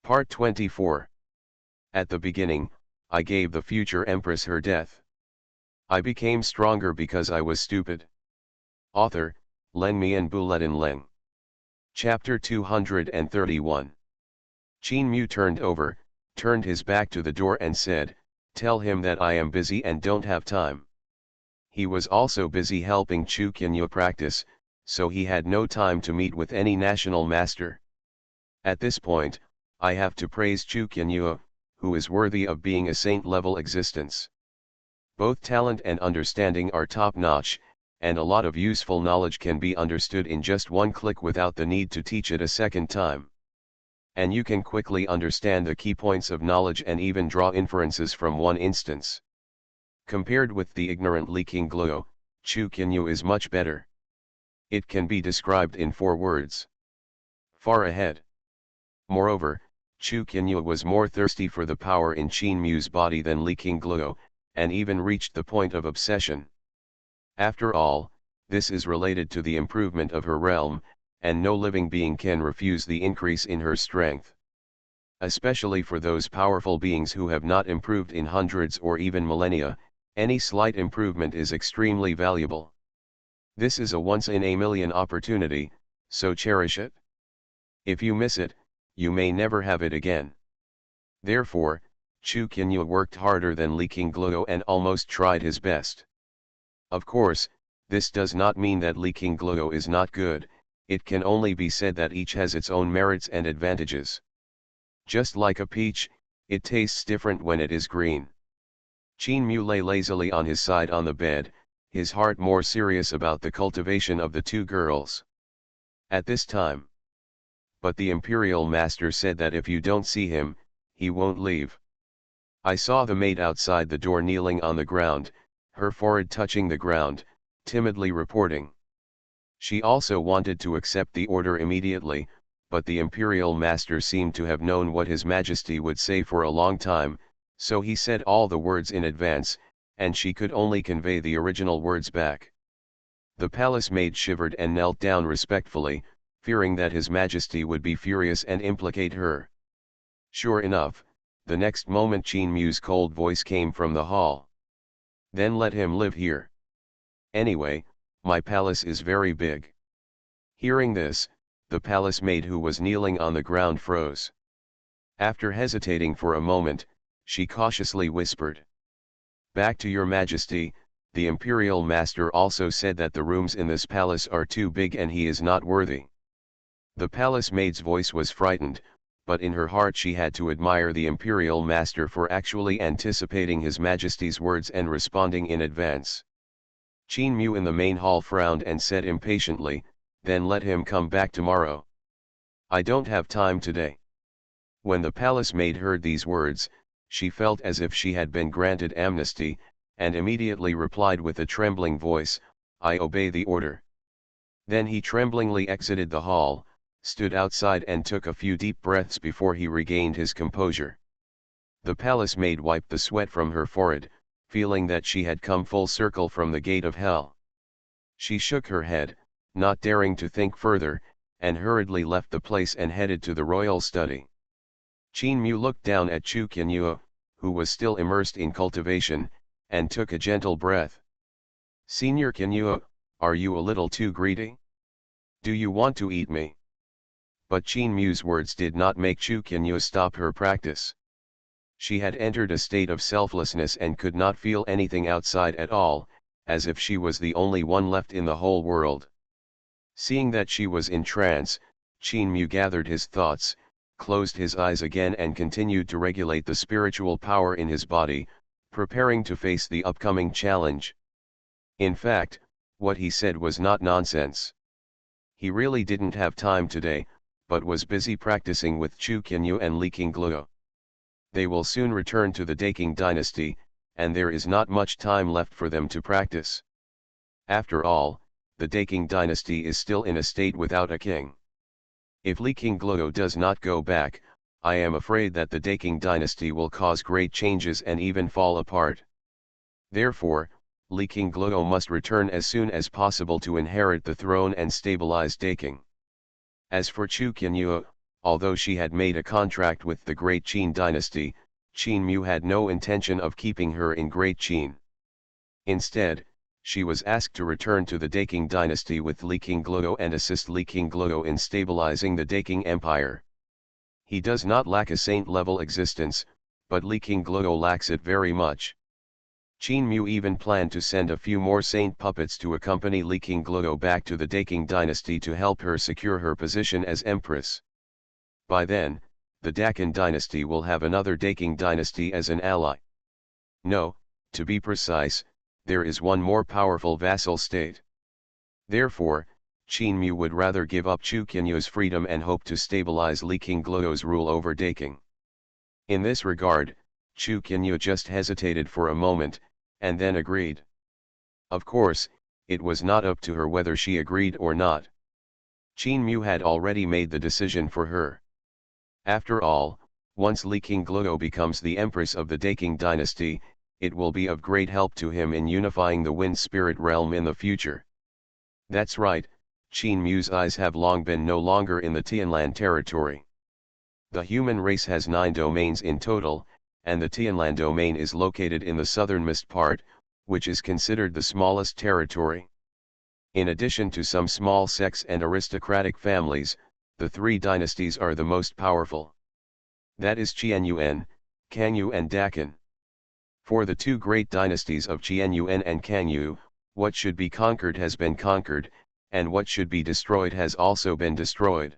Part 24. At the beginning, I gave the future empress her death. I became stronger because I was stupid. Author, Leng Mian Buletin Leng. Chapter 231. Qin Mu turned his back to the door and said, "Tell him that I am busy and don't have time." He was also busy helping Chu Qianyu practice, so he had no time to meet with any national master. At this point, I have to praise Chu Qianyu, who is worthy of being a saint-level existence. Both talent and understanding are top-notch, and a lot of useful knowledge can be understood in just one click without the need to teach it a second time. And you can quickly understand the key points of knowledge and even draw inferences from one instance. Compared with the ignorant Li Qingluo, Chu Qianyu is much better. It can be described in 4 words. Far ahead. Moreover, Chu Qianyu was more thirsty for the power in Qin Mu's body than Li Qingluo, and even reached the point of obsession. After all, this is related to the improvement of her realm, and no living being can refuse the increase in her strength. Especially for those powerful beings who have not improved in hundreds or even millennia, any slight improvement is extremely valuable. This is a once-in-a-million opportunity, so cherish it. If you miss it, you may never have it again. Therefore, Chu Qianyu worked harder than Li Qingluo and almost tried his best. Of course, this does not mean that Li Qingluo is not good, it can only be said that each has its own merits and advantages. Just like a peach, it tastes different when it is green. Qin Mu lay lazily on his side on the bed, his heart more serious about the cultivation of the 2 girls. At this time. But the imperial master said that if you don't see him, he won't leave. I saw the maid outside the door kneeling on the ground, her forehead touching the ground, timidly reporting. She also wanted to accept the order immediately, but the imperial master seemed to have known what His Majesty would say for a long time, so he said all the words in advance, and she could only convey the original words back. The palace maid shivered and knelt down respectfully, fearing that His Majesty would be furious and implicate her. Sure enough, the next moment Qin Mu's cold voice came from the hall. "Then let him live here. Anyway, my palace is very big." Hearing this, the palace maid who was kneeling on the ground froze. After hesitating for a moment, she cautiously whispered, "Back to your Majesty, the imperial master also said that the rooms in this palace are too big and he is not worthy." The palace maid's voice was frightened, but in her heart she had to admire the imperial master for actually anticipating His Majesty's words and responding in advance. Qin Mu in the main hall frowned and said impatiently, "Then let him come back tomorrow. I don't have time today." When the palace maid heard these words, she felt as if she had been granted amnesty, and immediately replied with a trembling voice, "I obey the order." Then he tremblingly exited the hall, stood outside and took a few deep breaths before he regained his composure. The palace maid wiped the sweat from her forehead, feeling that she had come full circle from the gate of hell. She shook her head, not daring to think further, and hurriedly left the place and headed to the royal study. Qin Mu looked down at Chu Qianyu, who was still immersed in cultivation, and took a gentle breath. "Senior Qianyu, are you a little too greedy? Do you want to eat me?" But Qin Mu's words did not make Chu Qianyu stop her practice. She had entered a state of selflessness and could not feel anything outside at all, as if she was the only one left in the whole world. Seeing that she was in trance, Qin Mu gathered his thoughts, closed his eyes again and continued to regulate the spiritual power in his body, preparing to face the upcoming challenge. In fact, what he said was not nonsense. He really didn't have time today, but was busy practicing with Chu Qianyu and Li Qingluo. They will soon return to the Daking dynasty, and there is not much time left for them to practice. After all, the Daking dynasty is still in a state without a king. If Li Qingluo does not go back, I am afraid that the Daking dynasty will cause great changes and even fall apart. Therefore, Li Qingluo must return as soon as possible to inherit the throne and stabilize Daking. As for Chu Qianyu, Although she had made a contract with the Great Qin dynasty, Qin Mu had no intention of keeping her in Great Qin. Instead, she was asked to return to the Daking dynasty with Li Qingluo and assist Li Qingluo in stabilizing the Daking Empire. He does not lack a saint-level existence, but Li Qingluo lacks it very much. Qin Mu even planned to send a few more saint puppets to accompany Li Qingluo back to the Daking dynasty to help her secure her position as empress. By then, the Dakin dynasty will have another Daking dynasty as an ally. No, to be precise, there is one more powerful vassal state. Therefore, Qin Mu would rather give up Chu Qianyu's freedom and hope to stabilize Li Qingluo's rule over Daking. In this regard, Chu Qianyu just hesitated for a moment, and then agreed. Of course, it was not up to her whether she agreed or not. Qin Mu had already made the decision for her. After all, once Li Qingluo becomes the empress of the Daking dynasty, it will be of great help to him in unifying the wind spirit realm in the future. That's right, Qin Mu's eyes have long been no longer in the Tianlan territory. The human race has 9 domains in total, and the Tianlan domain is located in the southernmost part, which is considered the smallest territory. In addition to some small sects and aristocratic families, the 3 dynasties are the most powerful. That is Xuanhuan, Kangyu and Dakin. For the 2 great dynasties of Xuanhuan and Kangyu, what should be conquered has been conquered, and what should be destroyed has also been destroyed.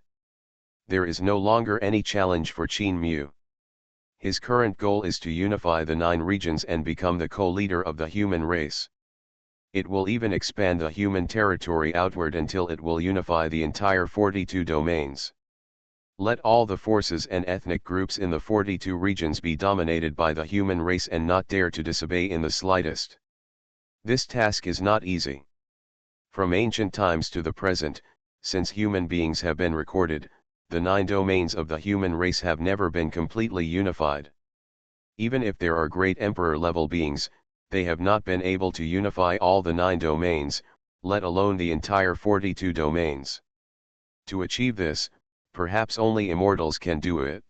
There is no longer any challenge for Qin Mu. His current goal is to unify the 9 regions and become the co-leader of the human race. It will even expand the human territory outward until it will unify the entire 42 domains. Let all the forces and ethnic groups in the 42 regions be dominated by the human race and not dare to disobey in the slightest. This task is not easy. From ancient times to the present, since human beings have been recorded, the 9 domains of the human race have never been completely unified. Even if there are great emperor-level beings, they have not been able to unify all the 9 domains, let alone the entire 42 domains. To achieve this, perhaps only immortals can do it.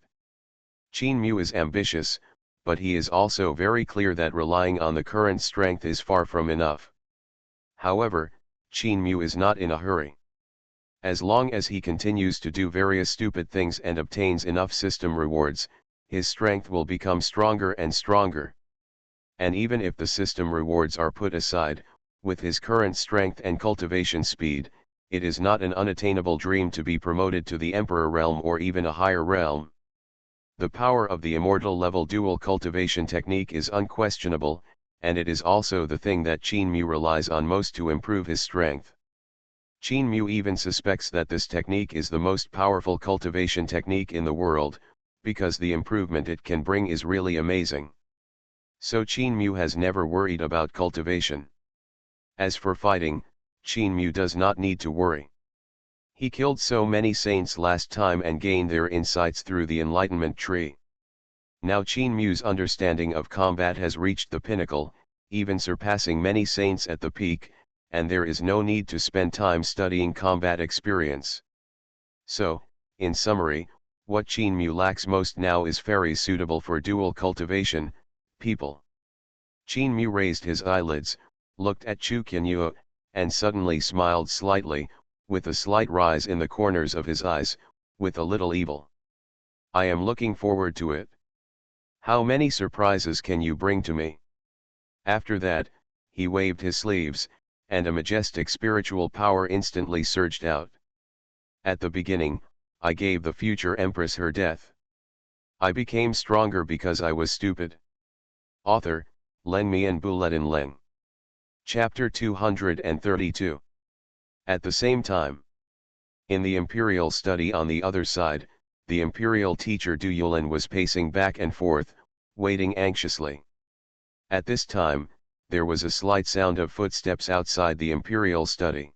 Qin Mu is ambitious, but he is also very clear that relying on the current strength is far from enough. However, Qin Mu is not in a hurry. As long as he continues to do various stupid things and obtains enough system rewards, his strength will become stronger and stronger. And even if the system rewards are put aside, with his current strength and cultivation speed, it is not an unattainable dream to be promoted to the Emperor realm or even a higher realm. The power of the immortal level dual cultivation technique is unquestionable, and it is also the thing that Qin Mu relies on most to improve his strength. Qin Mu even suspects that this technique is the most powerful cultivation technique in the world, because the improvement it can bring is really amazing. So Qin Mu has never worried about cultivation. As for fighting, Qin Mu does not need to worry. He killed so many saints last time and gained their insights through the enlightenment tree. Now Qin Mu's understanding of combat has reached the pinnacle, even surpassing many saints at the peak, and there is no need to spend time studying combat experience. So, in summary, what Qin Mu lacks most now is fairies suitable for dual cultivation, people. Qin Mu raised his eyelids, looked at Chu Qianyu, and suddenly smiled slightly, with a slight rise in the corners of his eyes, with a little evil. I am looking forward to it. How many surprises can you bring to me? After that, he waved his sleeves, and a majestic spiritual power instantly surged out. At the beginning, I gave the future empress her death. I became stronger because I was stupid. Author, Leng Mian Buletin Leng. Chapter 232. At the same time, in the imperial study on the other side, the imperial teacher Du Yulin was pacing back and forth, waiting anxiously. At this time, there was a slight sound of footsteps outside the imperial study.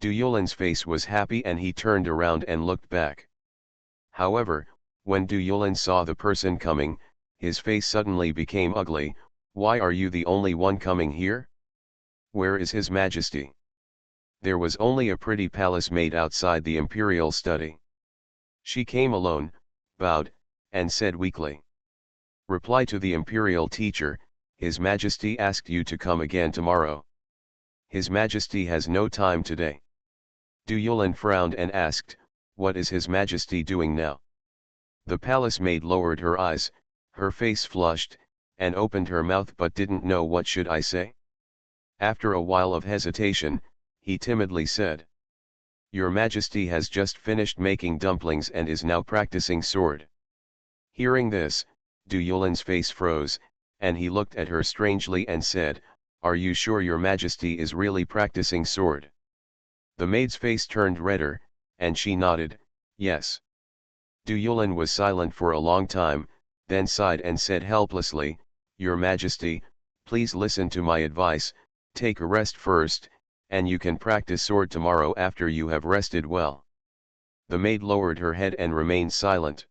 Du Yulin's face was happy and he turned around and looked back. However, when Du Yulin saw the person coming, his face suddenly became ugly. Why are you the only one coming here? Where is His Majesty? There was only a pretty palace maid outside the imperial study. She came alone, bowed, and said weakly. Reply to the imperial teacher, His Majesty asked you to come again tomorrow. His Majesty has no time today. Du Yulin frowned and asked, what is His Majesty doing now? The palace maid lowered her eyes, her face flushed, and opened her mouth but didn't know what should I say. After a while of hesitation, he timidly said. Your Majesty has just finished making dumplings and is now practicing sword. Hearing this, Du Yulin's face froze, and he looked at her strangely and said, Are you sure your Majesty is really practicing sword? The maid's face turned redder, and she nodded, yes. Du Yulin was silent for a long time, then sighed and said helplessly, Your Majesty, please listen to my advice, take a rest first, and you can practice sword tomorrow after you have rested well. The maid lowered her head and remained silent.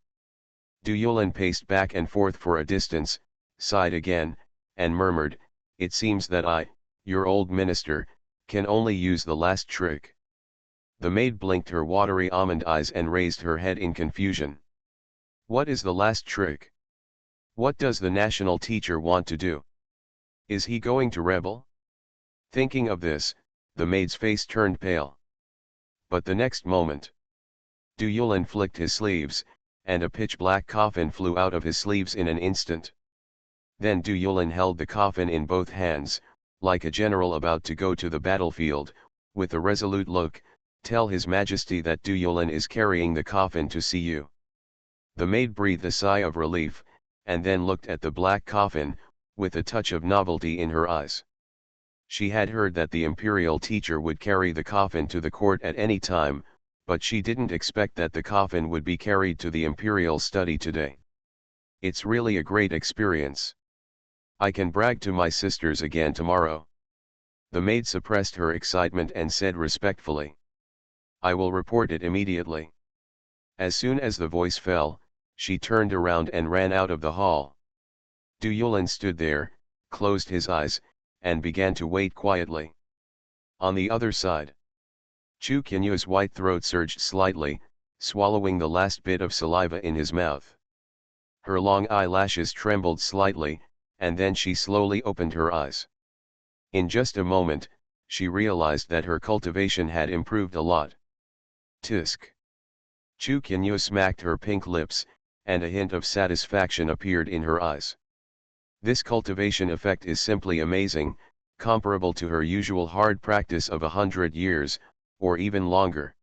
Du Yulin paced back and forth for a distance, sighed again, and murmured, It seems that I, your old minister, can only use the last trick. The maid blinked her watery almond eyes and raised her head in confusion. What is the last trick? What does the national teacher want to do? Is he going to rebel? Thinking of this, the maid's face turned pale. But the next moment, Du Yulin flicked his sleeves, and a pitch-black coffin flew out of his sleeves in an instant. Then Du Yulin held the coffin in both hands, like a general about to go to the battlefield, with a resolute look, Tell His Majesty that Du Yulin is carrying the coffin to see you. The maid breathed a sigh of relief, and then looked at the black coffin, with a touch of novelty in her eyes. She had heard that the imperial teacher would carry the coffin to the court at any time, but she didn't expect that the coffin would be carried to the imperial study today. It's really a great experience. I can brag to my sisters again tomorrow. The maid suppressed her excitement and said respectfully. I will report it immediately. As soon as the voice fell, she turned around and ran out of the hall. Du Yulin stood there, closed his eyes, and began to wait quietly. On the other side, Chu Qianyu's white throat surged slightly, swallowing the last bit of saliva in his mouth. Her long eyelashes trembled slightly, and then she slowly opened her eyes. In just a moment, she realized that her cultivation had improved a lot. Tisk. Chu Qianyu smacked her pink lips, and a hint of satisfaction appeared in her eyes. This cultivation effect is simply amazing, comparable to her usual hard practice of 100 years, or even longer.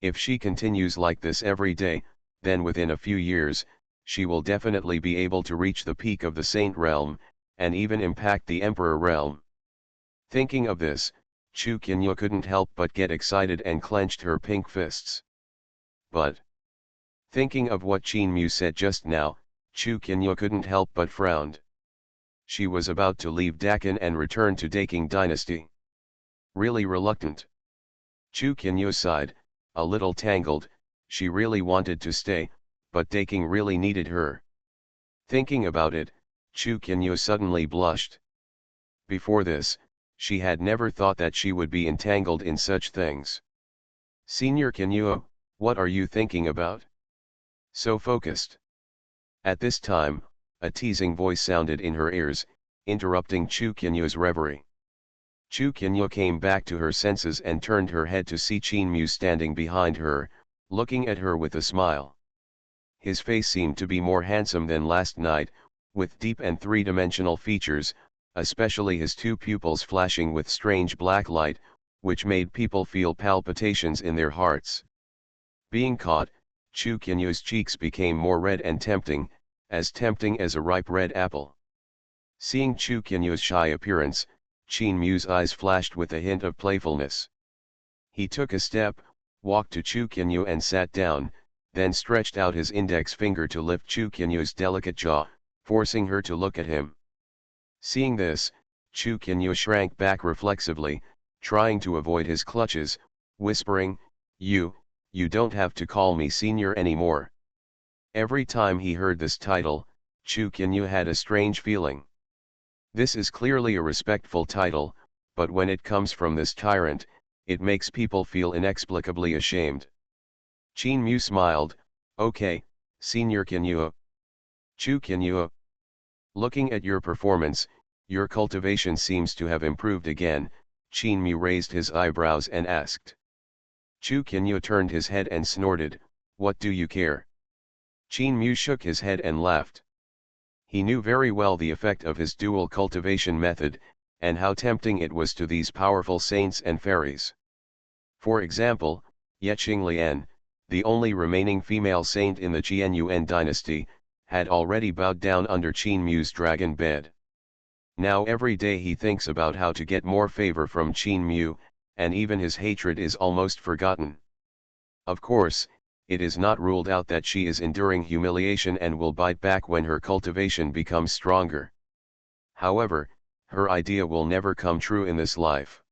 If she continues like this every day, then within a few years, she will definitely be able to reach the peak of the Saint realm, and even impact the Emperor realm. Thinking of this, Chu Qianyu couldn't help but get excited and clenched her pink fists. But, thinking of what Qin Mu said just now, Chu Qianyu couldn't help but frowned. She was about to leave Dakin and return to Daking dynasty. Really reluctant. Chu Qianyu sighed, a little tangled, she really wanted to stay, but Daking really needed her. Thinking about it, Chu Qianyu suddenly blushed. Before this, she had never thought that she would be entangled in such things. Senior Qianyu, what are you thinking about? So focused. At this time, a teasing voice sounded in her ears, interrupting Chu Qianyu's reverie. Chu Qianyu came back to her senses and turned her head to see Qin Mu standing behind her, looking at her with a smile. His face seemed to be more handsome than last night, with deep and three-dimensional features, especially his two pupils flashing with strange black light, which made people feel palpitations in their hearts. Being caught, Chu Qianyu's cheeks became more red and tempting as a ripe red apple. Seeing Chu Qianyu's shy appearance, Qin Mu's eyes flashed with a hint of playfulness. He took a step, walked to Chu Qianyu and sat down, then stretched out his index finger to lift Chu Qianyu's delicate jaw, forcing her to look at him. Seeing this, Chu Qianyu shrank back reflexively, trying to avoid his clutches, whispering, You don't have to call me senior anymore. Every time he heard this title, Chu Qianyu had a strange feeling. This is clearly a respectful title, but when it comes from this tyrant, it makes people feel inexplicably ashamed. Qin Mu smiled, Okay, Senior Xuanhuan. Chu Xuanhuan. Looking at your performance, your cultivation seems to have improved again. Qin Mu raised his eyebrows and asked. Chu Xuanhuan turned his head and snorted, "What do you care?" Qin Mu shook his head and laughed. He knew very well the effect of his dual cultivation method, and how tempting it was to these powerful saints and fairies. For example, Yeqing Lian, the only remaining female saint in the Qianyuan dynasty, had already bowed down under Qin Mu's dragon bed. Now every day he thinks about how to get more favor from Qin Mu, and even his hatred is almost forgotten. Of course, it is not ruled out that she is enduring humiliation and will bite back when her cultivation becomes stronger. However, her idea will never come true in this life.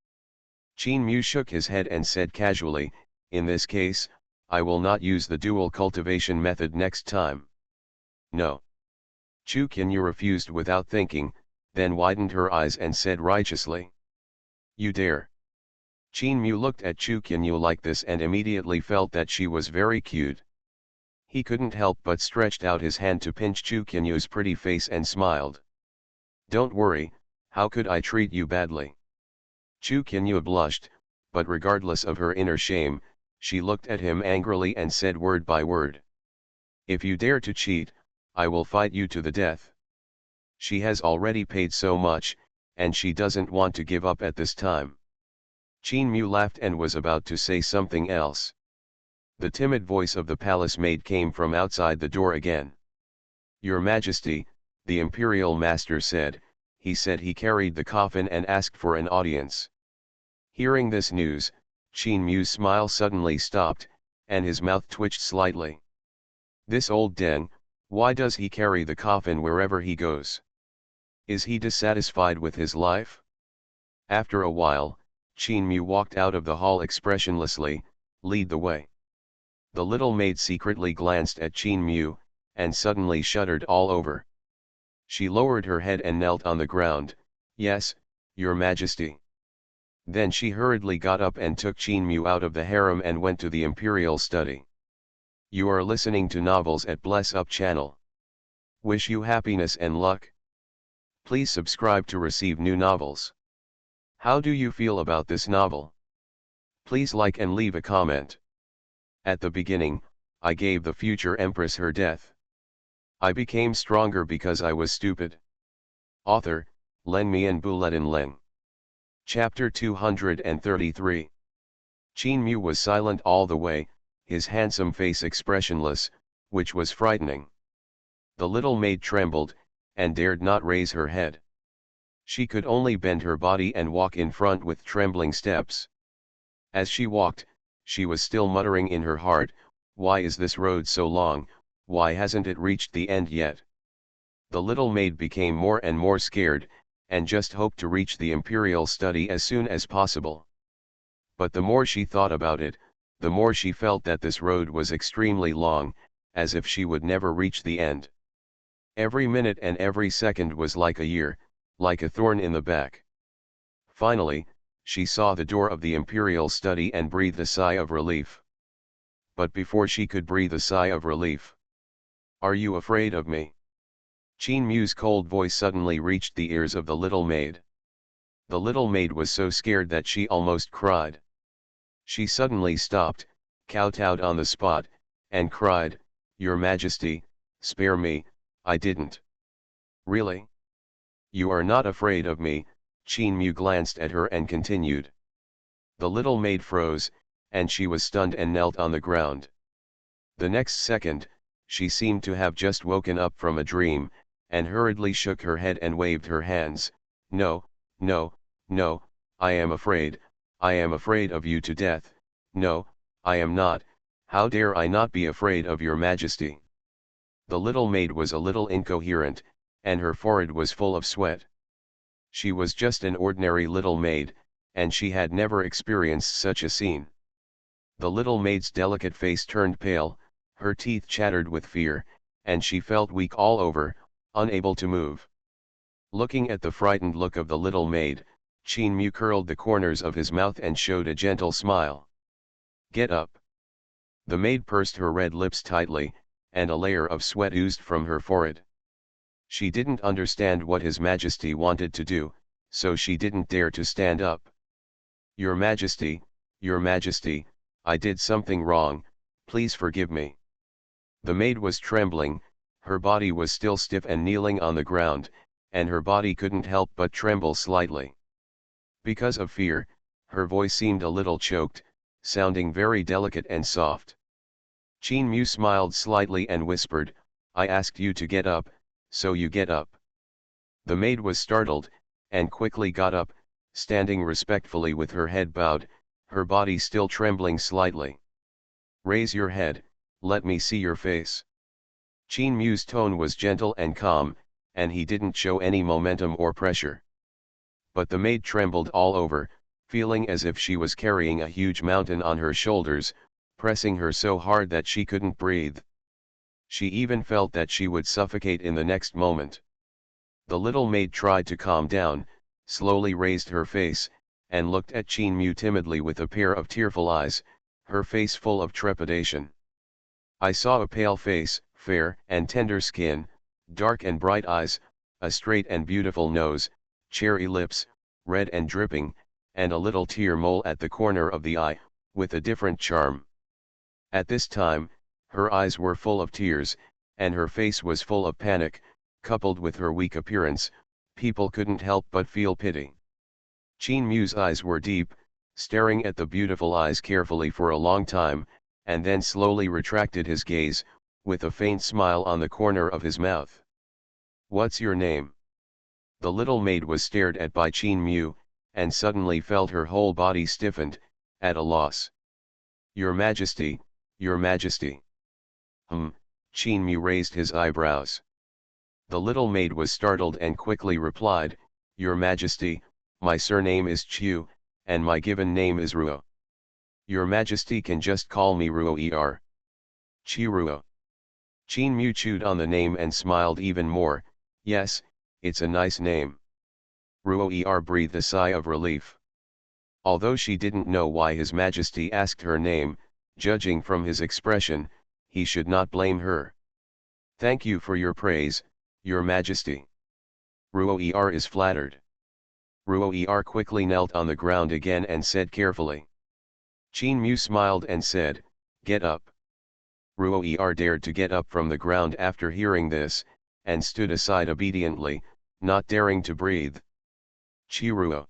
Qin Mu shook his head and said casually, "In this case, I will not use the dual cultivation method next time." "No." Chu Xuanhuan refused without thinking, then widened her eyes and said righteously, "You dare." Qin Mu looked at Chu Xuanhuan like this and immediately felt that she was very cute. He couldn't help but stretched out his hand to pinch Chu Xuanhuan's pretty face and smiled. "Don't worry, how could I treat you badly?" Chu Xuanhuan blushed, but regardless of her inner shame, she looked at him angrily and said word by word, "If you dare to cheat, I will fight you to the death." She has already paid so much, and she doesn't want to give up at this time. Qin Mu laughed and was about to say something else. The timid voice of the palace maid came from outside the door again. "Your Majesty," the imperial master said, "he said he carried the coffin and asked for an audience." Hearing this news, Qin Mu's smile suddenly stopped, and his mouth twitched slightly. This old Deng, why does he carry the coffin wherever he goes? Is he dissatisfied with his life? After a while, Qin Mu walked out of the hall expressionlessly, "Lead the way." The little maid secretly glanced at Qin Mu, and suddenly shuddered all over. She lowered her head and knelt on the ground. "Yes, Your Majesty." Then she hurriedly got up and took Qin Mu out of the harem and went to the imperial study. You are listening to Novels at Bless Up channel. Wish you happiness and luck. Please subscribe to receive new novels. How do you feel about this novel? Please like and leave a comment. At the beginning, I gave the future empress her death. I became stronger because I was stupid. Author, Leng Mi and Buletin Leng. Chapter 233. Qin Mu was silent all the way, his handsome face expressionless, which was frightening. The little maid trembled, and dared not raise her head. She could only bend her body and walk in front with trembling steps. As she walked, she was still muttering in her heart, "Why is this road so long, why hasn't it reached the end yet?" The little maid became more and more scared, and just hoped to reach the imperial study as soon as possible. But the more she thought about it, the more she felt that this road was extremely long, as if she would never reach the end. Every minute and every second was like a year, like a thorn in the back. Finally, she saw the door of the imperial study and breathed a sigh of relief. But before she could breathe a sigh of relief, "Are you afraid of me?" Qin Mu's cold voice suddenly reached the ears of the little maid. The little maid was so scared that she almost cried. She suddenly stopped, kowtowed on the spot, and cried, "Your Majesty, spare me, I didn't." "Really? You are not afraid of me?" Qin Mu glanced at her and continued. The little maid froze, and she was stunned and knelt on the ground. The next second, she seemed to have just woken up from a dream, and hurriedly shook her head and waved her hands. "No, no, no, I am afraid of you to death. No, I am not, how dare I not be afraid of your Majesty." The little maid was a little incoherent, and her forehead was full of sweat. She was just an ordinary little maid, and she had never experienced such a scene. The little maid's delicate face turned pale, her teeth chattered with fear, and she felt weak all over, unable to move. Looking at the frightened look of the little maid, Qin Mu curled the corners of his mouth and showed a gentle smile. "Get up." The maid pursed her red lips tightly, and a layer of sweat oozed from her forehead. She didn't understand what His Majesty wanted to do, so she didn't dare to stand up. Your Majesty, I did something wrong, please forgive me. The maid was trembling, her body was still stiff and kneeling on the ground, and her body couldn't help but tremble slightly. Because of fear, her voice seemed a little choked, sounding very delicate and soft. Qin Mu smiled slightly and whispered, I asked you to get up, so you get up. The maid was startled, and quickly got up, standing respectfully with her head bowed, her body still trembling slightly. Raise your head, let me see your face. Qin Mu's tone was gentle and calm, and he didn't show any momentum or pressure. But the maid trembled all over, feeling as if she was carrying a huge mountain on her shoulders, pressing her so hard that she couldn't breathe. She even felt that she would suffocate in the next moment. The little maid tried to calm down, slowly raised her face, and looked at Qin Mu timidly with a pair of tearful eyes, her face full of trepidation. I saw a pale face, fair and tender skin, dark and bright eyes, a straight and beautiful nose, cherry lips, red and dripping, and a little tear mole at the corner of the eye, with a different charm. At this time, her eyes were full of tears, and her face was full of panic, coupled with her weak appearance, people couldn't help but feel pity. Qin Mu's eyes were deep, staring at the beautiful eyes carefully for a long time, and then slowly retracted his gaze, with a faint smile on the corner of his mouth. What's your name? The little maid was stared at by Qin Mu, and suddenly felt her whole body stiffened, at a loss. Your Majesty, Your Majesty. Qin Mu raised his eyebrows. The little maid was startled and quickly replied, Your Majesty, my surname is Chu, and my given name is Ruo. Your Majesty can just call me Ruo. Chi Ruo. Qin Mu chewed on the name and smiled even more, yes, it's a nice name. Ruo breathed a sigh of relief. Although she didn't know why His Majesty asked her name, judging from his expression, he should not blame her. Thank you for your praise, Your Majesty. Ruo is flattered. Ruo quickly knelt on the ground again and said carefully. Qin Mu smiled and said, Get up. Ruo dared to get up from the ground after hearing this, and stood aside obediently, not daring to breathe. Chi Ruo.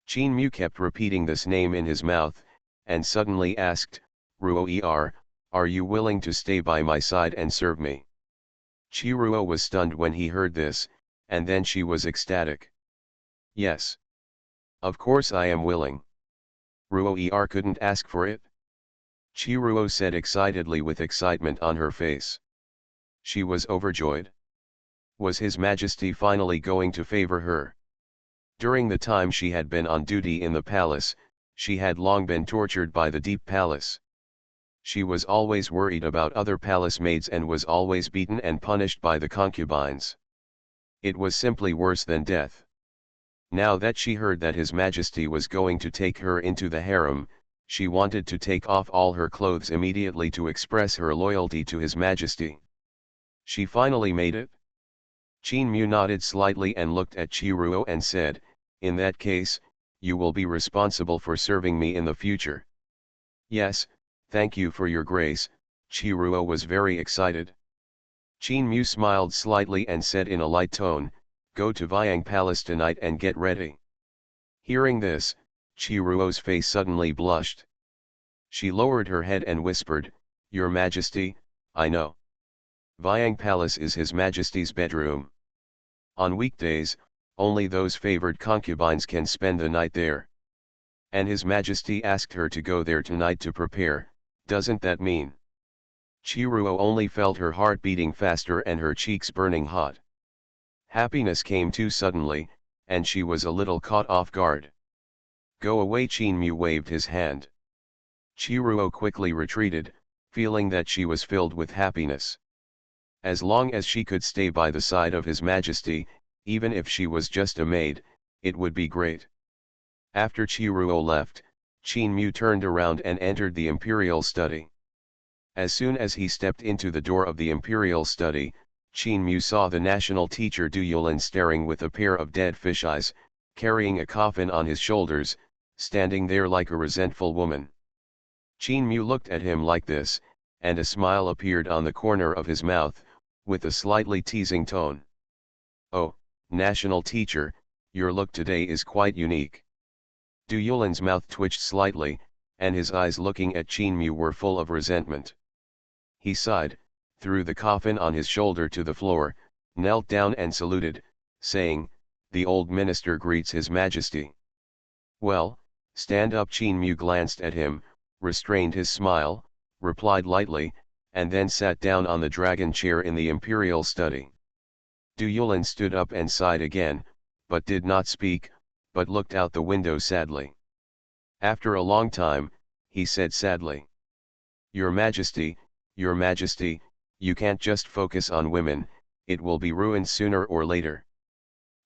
Qin Mu kept repeating this name in his mouth, and suddenly asked, Ruo, are you willing to stay by my side and serve me? Chi Ruo was stunned when he heard this, and then she was ecstatic. Yes. Of course I am willing. Ruo couldn't ask for it. Chi Ruo said excitedly with excitement on her face. She was overjoyed. Was His Majesty finally going to favor her? During the time she had been on duty in the palace, she had long been tortured by the Deep Palace. She was always worried about other palace maids and was always beaten and punished by the concubines. It was simply worse than death. Now that she heard that His Majesty was going to take her into the harem, she wanted to take off all her clothes immediately to express her loyalty to His Majesty. She finally made it. Qin Mu nodded slightly and looked at Chi Ruo and said, In that case, you will be responsible for serving me in the future. Yes, thank you for your grace. Chi Ruo was very excited. Qin Mu smiled slightly and said in a light tone, Go to Viang Palace tonight and get ready. Hearing this, Chi Ruo's face suddenly blushed. She lowered her head and whispered, Your Majesty, I know. Viang Palace is His Majesty's bedroom. On weekdays, only those favored concubines can spend the night there. And His Majesty asked her to go there tonight to prepare, doesn't that mean? Chi Ruo only felt her heart beating faster and her cheeks burning hot. Happiness came too suddenly, and she was a little caught off guard. Go away. Qin Mu waved his hand. Chi Ruo quickly retreated, feeling that she was filled with happiness. As long as she could stay by the side of His Majesty, even if she was just a maid, it would be great. After Chi Ruo left, Qin Mu turned around and entered the imperial study. As soon as he stepped into the door of the imperial study, Qin Mu saw the national teacher Du Yulin staring with a pair of dead fish eyes, carrying a coffin on his shoulders, standing there like a resentful woman. Qin Mu looked at him like this, and a smile appeared on the corner of his mouth, with a slightly teasing tone. "Oh, national teacher, your look today is quite unique." Du Yulin's mouth twitched slightly, and his eyes looking at Qin Mu were full of resentment. He sighed, threw the coffin on his shoulder to the floor, knelt down and saluted, saying, "The old minister greets his majesty." "Well, stand up." Qin Mu glanced at him, restrained his smile, replied lightly, and then sat down on the dragon chair in the imperial study. Du Yulin stood up and sighed again, but did not speak, but looked out the window sadly. After a long time, he said sadly, Your Majesty, you can't just focus on women, it will be ruined sooner or later.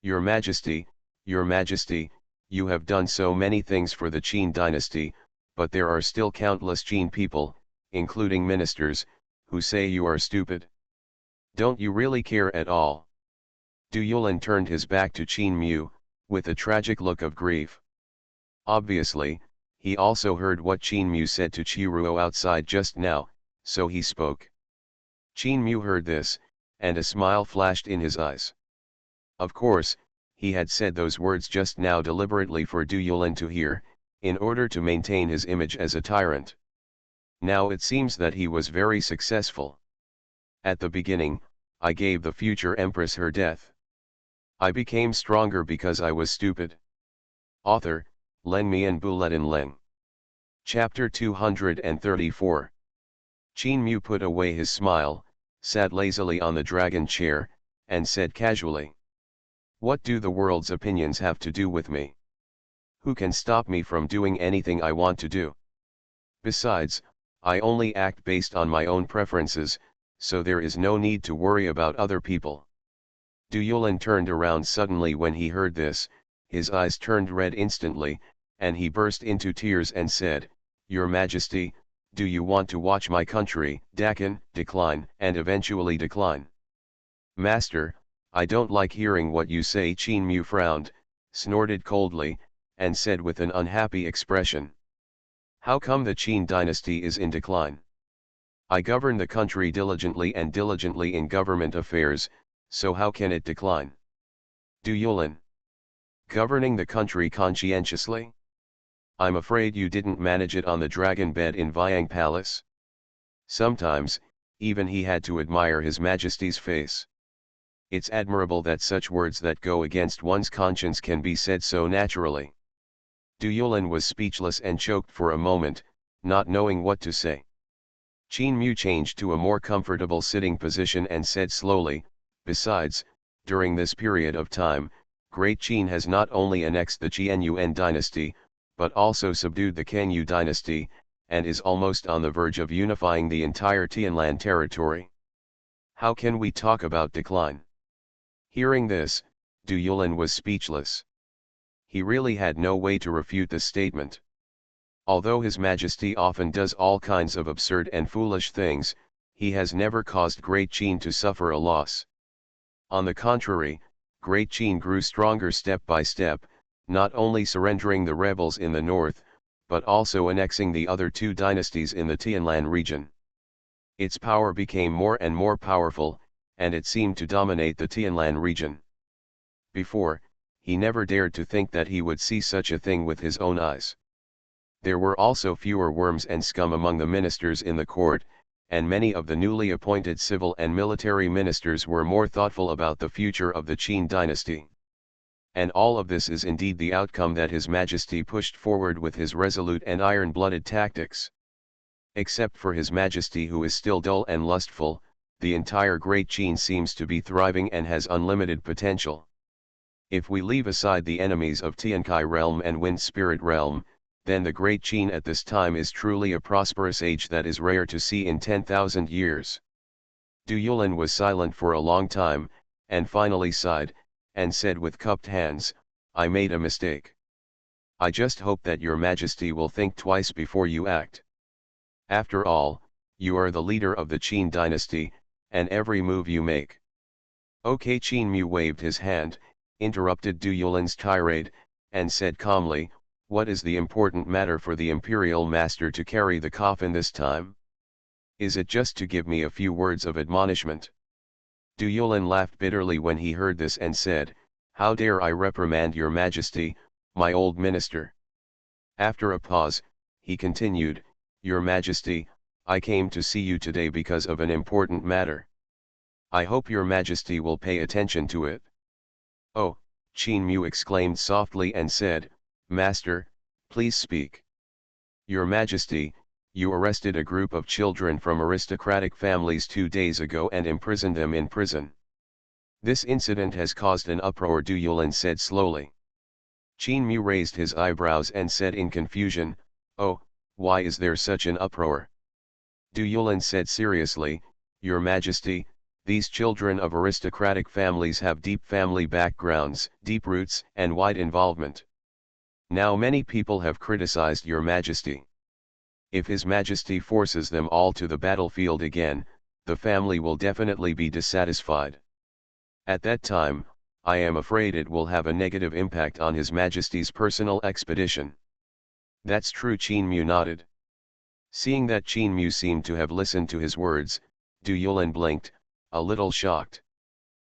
Your Majesty, you have done so many things for the Qin dynasty, but there are still countless Qin people, including ministers, who say you are stupid. Don't you really care at all?" Du Yulin turned his back to Qin Mu, with a tragic look of grief. Obviously, he also heard what Qin Mu said to Qiruo outside just now, so he spoke. Qin Mu heard this, and a smile flashed in his eyes. Of course, he had said those words just now deliberately for Du Yulin to hear, in order to maintain his image as a tyrant. Now it seems that he was very successful. At the beginning, I gave the future empress her death. I became stronger because I was stupid. Author, Leng Mi and Buletin Leng. Chapter 234. Qin Mu put away his smile, sat lazily on the dragon chair, and said casually, "What do the world's opinions have to do with me? Who can stop me from doing anything I want to do? Besides, I only act based on my own preferences, so there is no need to worry about other people." Du Yulin turned around suddenly when he heard this, his eyes turned red instantly, and he burst into tears and said, "Your Majesty, do you want to watch my country decline and eventually decline?" "Master, I don't like hearing what you say." Qin Mu frowned, snorted coldly, and said with an unhappy expression, "How come the Qin dynasty is in decline? I govern the country diligently and diligently in government affairs, so how can it decline?" Du Yulin. Governing the country conscientiously? I'm afraid you didn't manage it on the dragon bed in Viang Palace. Sometimes, even he had to admire His Majesty's face. It's admirable that such words that go against one's conscience can be said so naturally. Du Yulin was speechless and choked for a moment, not knowing what to say. Qin Mu changed to a more comfortable sitting position and said slowly, "Besides, during this period of time, Great Qin has not only annexed the Qianyuan dynasty, but also subdued the Kangyu dynasty, and is almost on the verge of unifying the entire Tianlan territory. How can we talk about decline?" Hearing this, Du Yulin was speechless. He really had no way to refute the statement. Although His Majesty often does all kinds of absurd and foolish things, he has never caused Great Qin to suffer a loss. On the contrary, Great Qin grew stronger step by step, not only surrendering the rebels in the north, but also annexing the other two dynasties in the Tianlan region. Its power became more and more powerful, and it seemed to dominate the Tianlan region. Before, he never dared to think that he would see such a thing with his own eyes. There were also fewer worms and scum among the ministers in the court, and many of the newly appointed civil and military ministers were more thoughtful about the future of the Qin dynasty. And all of this is indeed the outcome that His Majesty pushed forward with his resolute and iron-blooded tactics. Except for His Majesty, who is still dull and lustful, the entire Great Qin seems to be thriving and has unlimited potential. If we leave aside the enemies of Tiankai realm and Wind Spirit realm, then the Great Qin at this time is truly a prosperous age that is rare to see in 10,000 years. Du Yulin was silent for a long time, and finally sighed, and said with cupped hands, "I made a mistake. I just hope that Your Majesty will think twice before you act. After all, you are the leader of the Qin dynasty, and every move you make. Okay, Qin Mu waved his hand, interrupted Du Yulin's tirade, and said calmly, what is the important matter for the imperial master to carry the coffin this time? Is it just to give me a few words of admonishment? Du Yulin laughed bitterly when he heard this and said, how dare I reprimand your majesty, my old minister? After a pause, he continued, your majesty, I came to see you today because of an important matter. I hope your majesty will pay attention to it. Oh, Qin Mu exclaimed softly and said, Master, please speak. Your majesty, you arrested a group of children from aristocratic families 2 days ago and imprisoned them in prison. This incident has caused an uproar, Du Yulin said slowly. Qin Mu raised his eyebrows and said in confusion, oh, why is there such an uproar? Du Yulin said seriously, your majesty, these children of aristocratic families have deep family backgrounds, deep roots, and wide involvement. Now many people have criticized your majesty. If His Majesty forces them all to the battlefield again, the family will definitely be dissatisfied. At that time, I am afraid it will have a negative impact on His Majesty's personal expedition. That's true, Qin Mu nodded. Seeing that Qin Mu seemed to have listened to his words, Du Yulin blinked, a little shocked.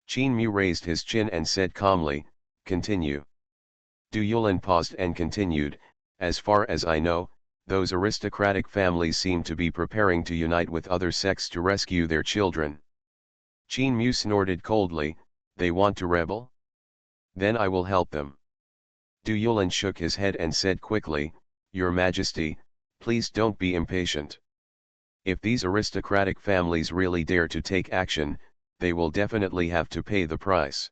Qin Mu raised his chin and said calmly, continue. Du Yulin paused and continued, as far as I know, those aristocratic families seem to be preparing to unite with other sects to rescue their children. Qin Mu snorted coldly, they want to rebel? Then I will help them. Du Yulin shook his head and said quickly, your majesty, please don't be impatient. If these aristocratic families really dare to take action, they will definitely have to pay the price.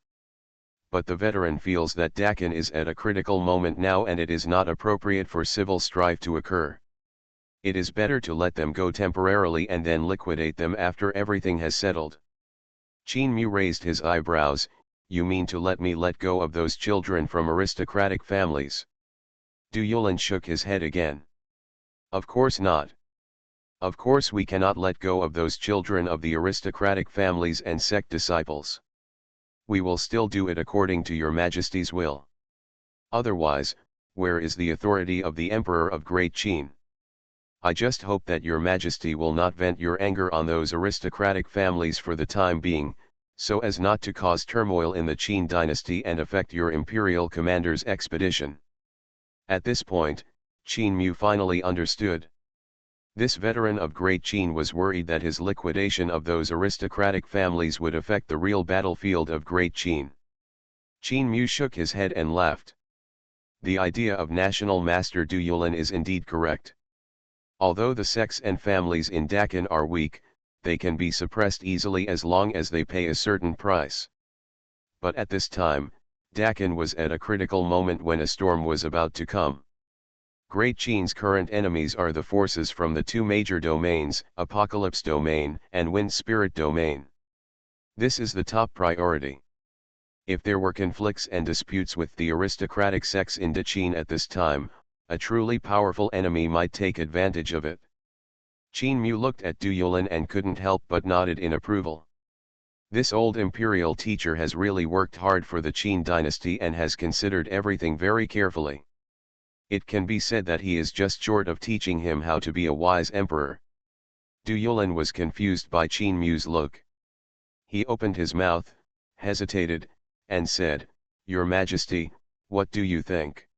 But the veteran feels that Dakin is at a critical moment now and it is not appropriate for civil strife to occur. It is better to let them go temporarily and then liquidate them after everything has settled. Qin Mu raised his eyebrows, you mean to let me let go of those children from aristocratic families? Du Yulin shook his head again. Of course not. Of course we cannot let go of those children of the aristocratic families and sect disciples. We will still do it according to your majesty's will. Otherwise, where is the authority of the Emperor of Great Qin? I just hope that your majesty will not vent your anger on those aristocratic families for the time being, so as not to cause turmoil in the Qin dynasty and affect your imperial commander's expedition. At this point, Qin Mu finally understood. This veteran of Great Qin was worried that his liquidation of those aristocratic families would affect the real battlefield of Great Qin. Qin Mu shook his head and laughed. The idea of National Master Du Yulin is indeed correct. Although the sects and families in Dakin are weak, they can be suppressed easily as long as they pay a certain price. But at this time, Dakin was at a critical moment when a storm was about to come. Great Qin's current enemies are the forces from the 2 major domains, Apocalypse Domain and Wind Spirit Domain. This is the top priority. If there were conflicts and disputes with the aristocratic sects in Qin at this time, a truly powerful enemy might take advantage of it. Qin Mu looked at Du Yulin and couldn't help but nodded in approval. This old imperial teacher has really worked hard for the Qin dynasty and has considered everything very carefully. It can be said that he is just short of teaching him how to be a wise emperor. Du Yulin was confused by Qin Mu's look. He opened his mouth, hesitated, and said, Your Majesty, what do you think?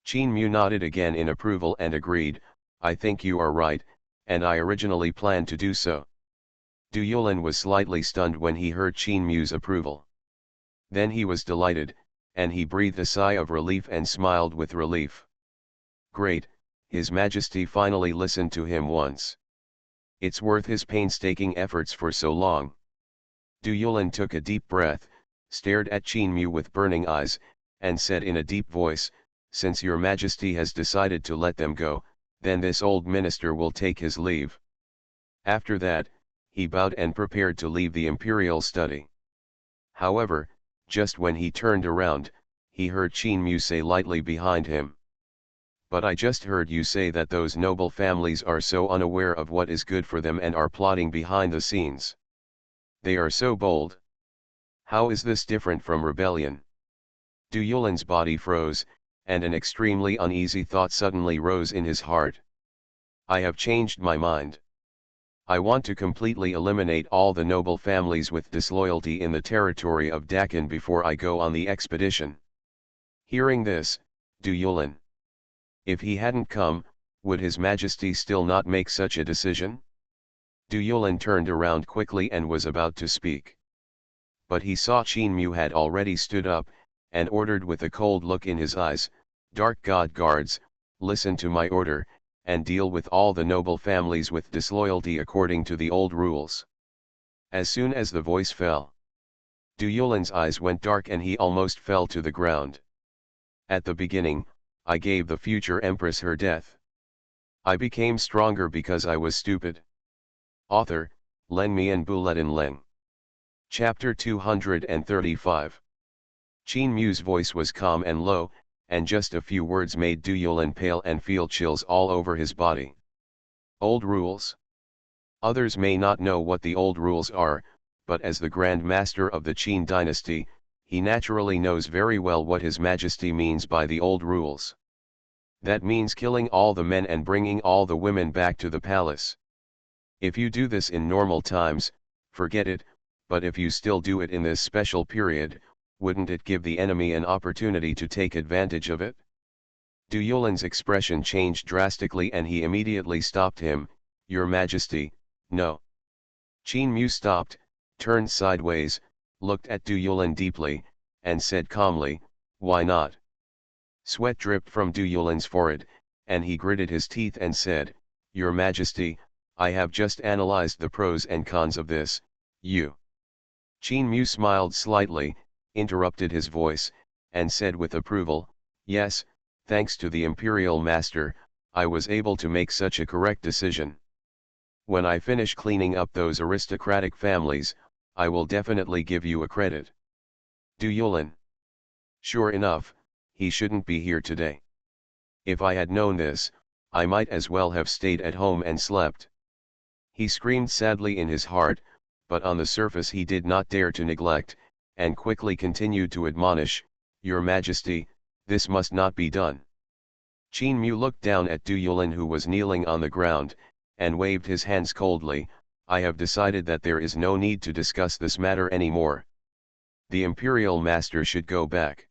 Qin Mu nodded again in approval and agreed, I think you are right, and I originally planned to do so. Du Yulin was slightly stunned when he heard Qin Mu's approval. Then he was delighted, and he breathed a sigh of relief and smiled with relief. Great, His Majesty finally listened to him once. It's worth his painstaking efforts for so long. Du Yulin took a deep breath, stared at Qin Mu with burning eyes, and said in a deep voice, Since your Majesty has decided to let them go, then this old minister will take his leave. After that, he bowed and prepared to leave the imperial study. However, just when he turned around, he heard Qin Mu say lightly behind him. But I just heard you say that those noble families are so unaware of what is good for them and are plotting behind the scenes. They are so bold. How is this different from rebellion? Du Yulin's body froze, and an extremely uneasy thought suddenly rose in his heart. I have changed my mind. I want to completely eliminate all the noble families with disloyalty in the territory of Dakin before I go on the expedition. Hearing this, Du Yulin. If he hadn't come, would His Majesty still not make such a decision? Du Yulin turned around quickly and was about to speak. But he saw Qin Mu had already stood up, and ordered with a cold look in his eyes, "Dark God guards, listen to my order, and deal with all the noble families with disloyalty according to the old rules." As soon as the voice fell, Du Yulin's eyes went dark and he almost fell to the ground. At the beginning, I gave the future empress her death. I became stronger because I was stupid. Author, Leng Mian Buletin Leng. Chapter 235. Qin Mu's voice was calm and low, and just a few words made Du Yulin pale and feel chills all over his body. Old rules? Others may not know what the old rules are, but as the Grand Master of the Qin dynasty, he naturally knows very well what His Majesty means by the old rules. That means killing all the men and bringing all the women back to the palace. If you do this in normal times, forget it, but if you still do it in this special period, wouldn't it give the enemy an opportunity to take advantage of it? Du Yulin's expression changed drastically and he immediately stopped him. "Your Majesty, no." Qin Mu stopped, turned sideways, looked at Du Yulin deeply, and said calmly, "Why not?" Sweat dripped from Du Yulin's forehead, and he gritted his teeth and said, "Your Majesty, I have just analyzed the pros and cons of this. You." Qin Mu smiled slightly, interrupted his voice, and said with approval, "Yes, thanks to the Imperial Master, I was able to make such a correct decision. When I finish cleaning up those aristocratic families, I will definitely give you a credit." Du Yulin. Sure enough, he shouldn't be here today. If I had known this, I might as well have stayed at home and slept. He screamed sadly in his heart, but on the surface he did not dare to neglect, and quickly continued to admonish, "Your Majesty, this must not be done." Qin Mu looked down at Du Yulin who was kneeling on the ground, and waved his hands coldly. "I have decided that there is no need to discuss this matter anymore. The Imperial Master should go back."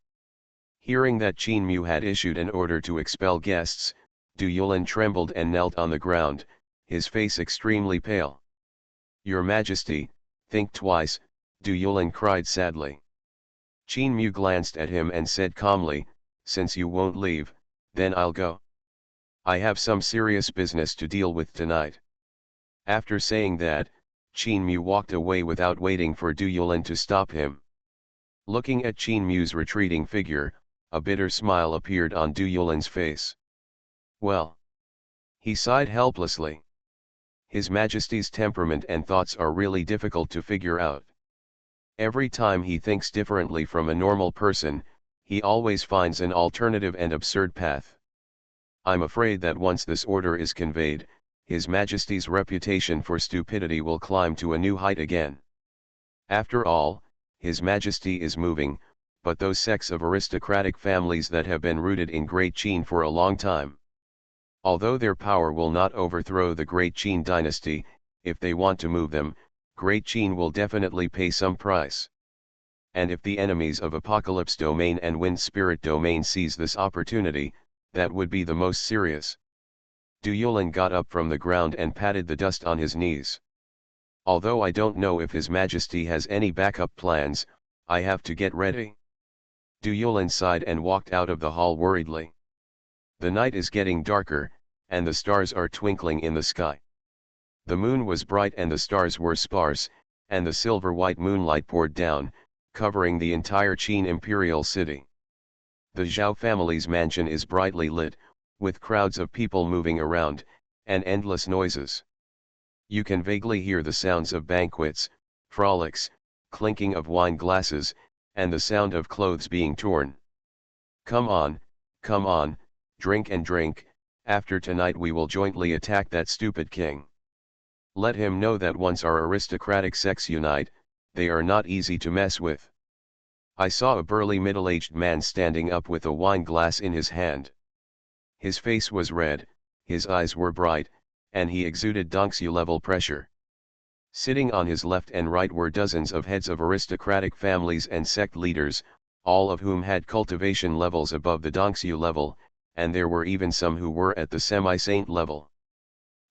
Hearing that Qin Mu had issued an order to expel guests, Du Yulin trembled and knelt on the ground, his face extremely pale. "Your Majesty, think twice," Du Yulin cried sadly. Qin Mu glanced at him and said calmly, "Since you won't leave, then I'll go. I have some serious business to deal with tonight." After saying that, Qin Mu walked away without waiting for Du Yulin to stop him. Looking at Qin Mu's retreating figure, a bitter smile appeared on Du Yulin's face. "Well." He sighed helplessly. His Majesty's temperament and thoughts are really difficult to figure out. Every time he thinks differently from a normal person, he always finds an alternative and absurd path. I'm afraid that once this order is conveyed, His Majesty's reputation for stupidity will climb to a new height again. After all, His Majesty is moving, but those sects of aristocratic families that have been rooted in Great Qin for a long time. Although their power will not overthrow the Great Qin dynasty, if they want to move them, Great Qin will definitely pay some price. And if the enemies of Apocalypse Domain and Wind Spirit Domain seize this opportunity, that would be the most serious. Du Yulin got up from the ground and patted the dust on his knees. "Although I don't know if His Majesty has any backup plans, I have to get ready." Du Yulin sighed and walked out of the hall worriedly. The night is getting darker, and the stars are twinkling in the sky. The moon was bright and the stars were sparse, and the silver-white moonlight poured down, covering the entire Qin imperial city. The Zhao family's mansion is brightly lit, with crowds of people moving around, and endless noises. You can vaguely hear the sounds of banquets, frolics, clinking of wine glasses, and the sound of clothes being torn. Come on, drink and drink, after tonight we will jointly attack that stupid king. Let him know that once our aristocratic sex unite, they are not easy to mess with. I saw a burly middle-aged man standing up with a wine glass in his hand. His face was red, his eyes were bright, and he exuded Dongsu-level pressure. Sitting on his left and right were dozens of heads of aristocratic families and sect leaders, all of whom had cultivation levels above the Dongsu level, and there were even some who were at the semi-saint level.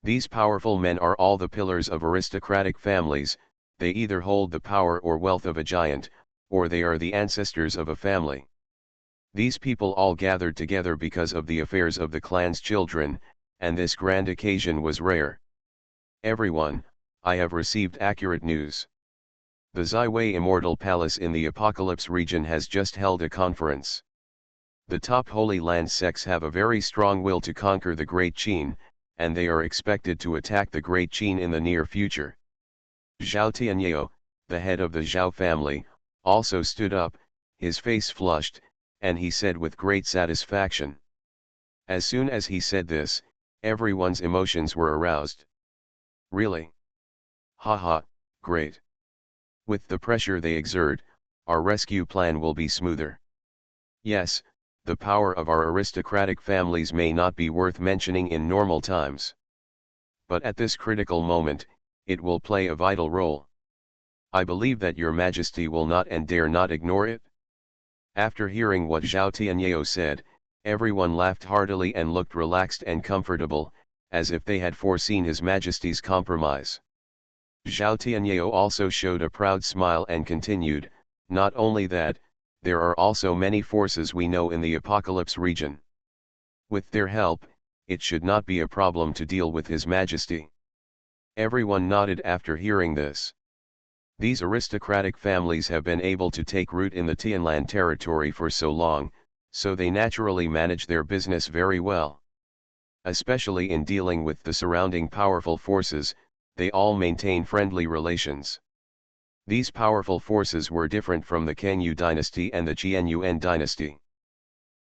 These powerful men are all the pillars of aristocratic families, they either hold the power or wealth of a giant, or they are the ancestors of a family. These people all gathered together because of the affairs of the clan's children, and this grand occasion was rare. Everyone, I have received accurate news. The Ziwei Immortal Palace in the Apocalypse region has just held a conference. The top Holy Land sects have a very strong will to conquer the Great Qin, and they are expected to attack the Great Qin in the near future. Zhao Tianyao, the head of the Zhao family, also stood up, his face flushed, and he said with great satisfaction. As soon as he said this, everyone's emotions were aroused. Really? Haha, great. With the pressure they exert, our rescue plan will be smoother. Yes, the power of our aristocratic families may not be worth mentioning in normal times. But at this critical moment, it will play a vital role. I believe that your Majesty will not and dare not ignore it. After hearing what Zhao Tianyao said, everyone laughed heartily and looked relaxed and comfortable, as if they had foreseen His Majesty's compromise. Zhao Tianyao also showed a proud smile and continued, not only that, there are also many forces we know in the Apocalypse region. With their help, it should not be a problem to deal with His Majesty. Everyone nodded after hearing this. These aristocratic families have been able to take root in the Tianlan territory for so long, so they naturally manage their business very well. Especially in dealing with the surrounding powerful forces, they all maintain friendly relations. These powerful forces were different from the Kangyu dynasty and the Qianyuan dynasty.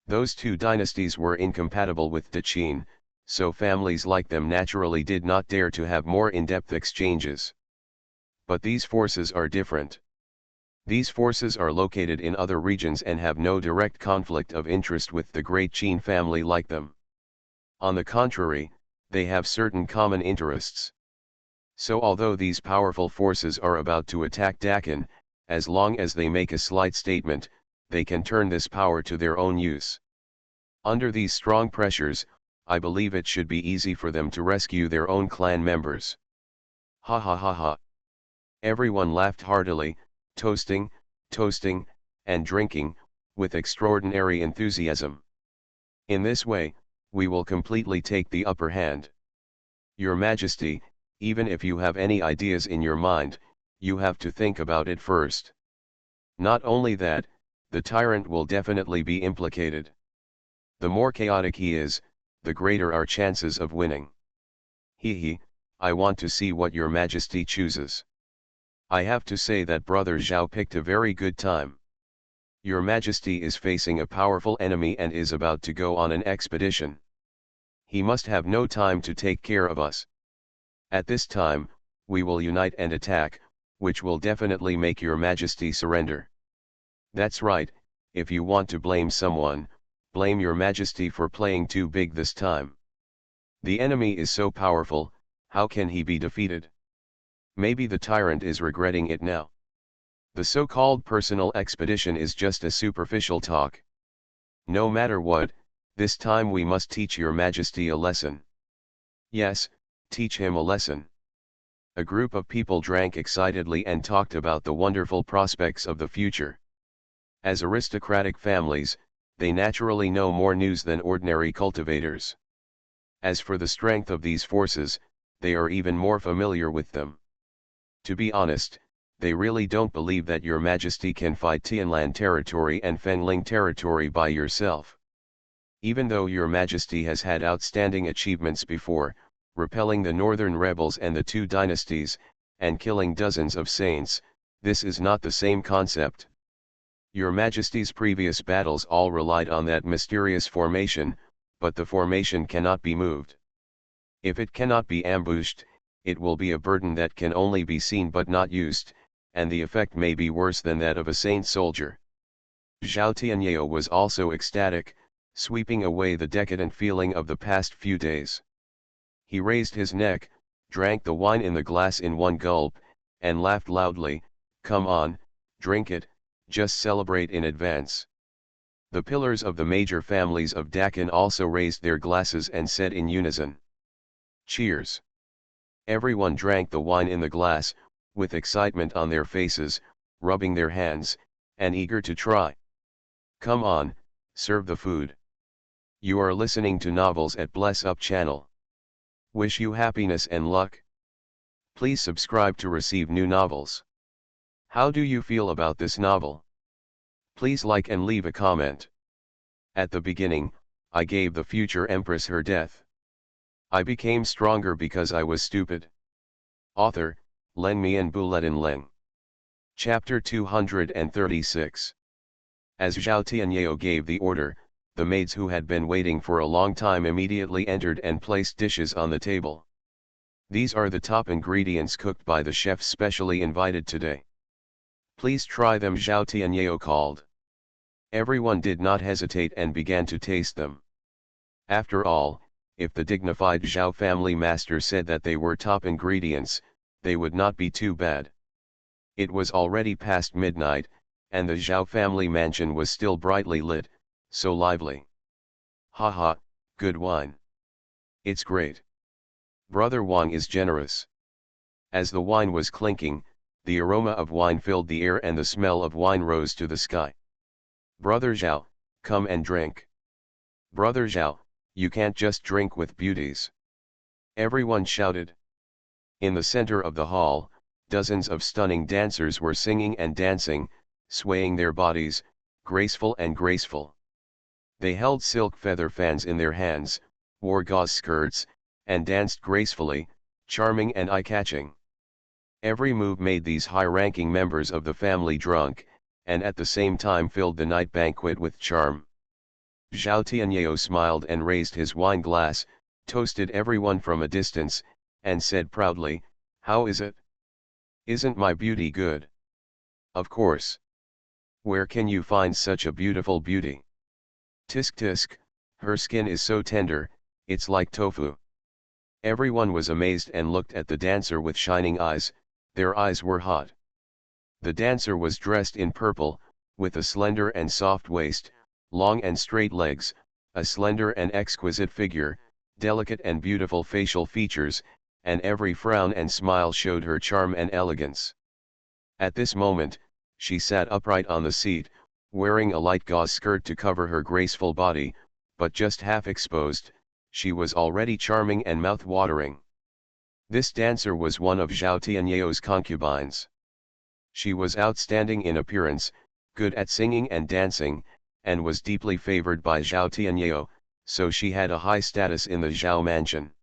Those two dynasties were incompatible with the Qin, so families like them naturally did not dare to have more in-depth exchanges. But these forces are different. These forces are located in other regions and have no direct conflict of interest with the Great Qin family like them. On the contrary, they have certain common interests. So although these powerful forces are about to attack Dakin, as long as they make a slight statement, they can turn this power to their own use. Under these strong pressures, I believe it should be easy for them to rescue their own clan members. Ha ha ha ha. Everyone laughed heartily, toasting, and drinking, with extraordinary enthusiasm. In this way, we will completely take the upper hand. Your Majesty, even if you have any ideas in your mind, you have to think about it first. Not only that, the tyrant will definitely be implicated. The more chaotic he is, the greater our chances of winning. I want to see what your Majesty chooses. I have to say that Brother Zhao picked a very good time. Your Majesty is facing a powerful enemy and is about to go on an expedition. He must have no time to take care of us. At this time, we will unite and attack, which will definitely make your Majesty surrender. That's right, if you want to blame someone, blame your Majesty for playing too big this time. The enemy is so powerful, how can he be defeated? Maybe the tyrant is regretting it now. The so-called personal expedition is just a superficial talk. No matter what, this time we must teach your Majesty a lesson. Yes, teach him a lesson. A group of people drank excitedly and talked about the wonderful prospects of the future. As aristocratic families, they naturally know more news than ordinary cultivators. As for the strength of these forces, they are even more familiar with them. To be honest, they really don't believe that your Majesty can fight Tianlan territory and Fengling territory by yourself. Even though your Majesty has had outstanding achievements before, repelling the northern rebels and the two dynasties, and killing dozens of saints, this is not the same concept. Your Majesty's previous battles all relied on that mysterious formation, but the formation cannot be moved. If it cannot be ambushed, it will be a burden that can only be seen but not used, and the effect may be worse than that of a saint soldier. Zhao Tianyao was also ecstatic, sweeping away the decadent feeling of the past few days. He raised his neck, drank the wine in the glass in one gulp, and laughed loudly. "Come on, drink it, just celebrate in advance." The pillars of the major families of Dakan also raised their glasses and said in unison, "Cheers." Everyone drank the wine in the glass, with excitement on their faces, rubbing their hands, and eager to try. "Come on, serve the food." You are listening to Novels at Bless Up channel. Wish you happiness and luck. Please subscribe to receive new novels. How do you feel about this novel? Please like and leave a comment. At the beginning, I gave the future empress her death. I became stronger because I was stupid. Author, Leng Mi and Buletin Leng. Chapter 236. As Zhao Tianyao gave the order, the maids who had been waiting for a long time immediately entered and placed dishes on the table. These are the top ingredients cooked by the chef specially invited today. Please try them, Zhao Tianyao called. Everyone did not hesitate and began to taste them. After all, if the dignified Zhao family master said that they were top ingredients, they would not be too bad. It was already past midnight, and the Zhao family mansion was still brightly lit, so lively. Haha, good wine. It's great. Brother Wang is generous. As the wine was clinking, the aroma of wine filled the air and the smell of wine rose to the sky. Brother Zhao, come and drink. Brother Zhao, you can't just drink with beauties. Everyone shouted. In the center of the hall, dozens of stunning dancers were singing and dancing, swaying their bodies, graceful and graceful. They held silk feather fans in their hands, wore gauze skirts, and danced gracefully, charming and eye-catching. Every move made these high-ranking members of the family drunk, and at the same time filled the night banquet with charm. Zhao Tianyao smiled and raised his wine glass, toasted everyone from a distance, and said proudly, "How is it? Isn't my beauty good?" "Of course. Where can you find such a beautiful beauty? Tisk tisk, her skin is so tender, it's like tofu." Everyone was amazed and looked at the dancer with shining eyes. Their eyes were hot. The dancer was dressed in purple, with a slender and soft waist, long and straight legs, a slender and exquisite figure, delicate and beautiful facial features, and every frown and smile showed her charm and elegance. At this moment, she sat upright on the seat, wearing a light gauze skirt to cover her graceful body, but just half exposed. She was already charming and mouth-watering. This dancer was one of Zhao Tianyao's concubines. She was outstanding in appearance, good at singing and dancing, and was deeply favored by Zhao Tianyao, so she had a high status in the Zhao mansion.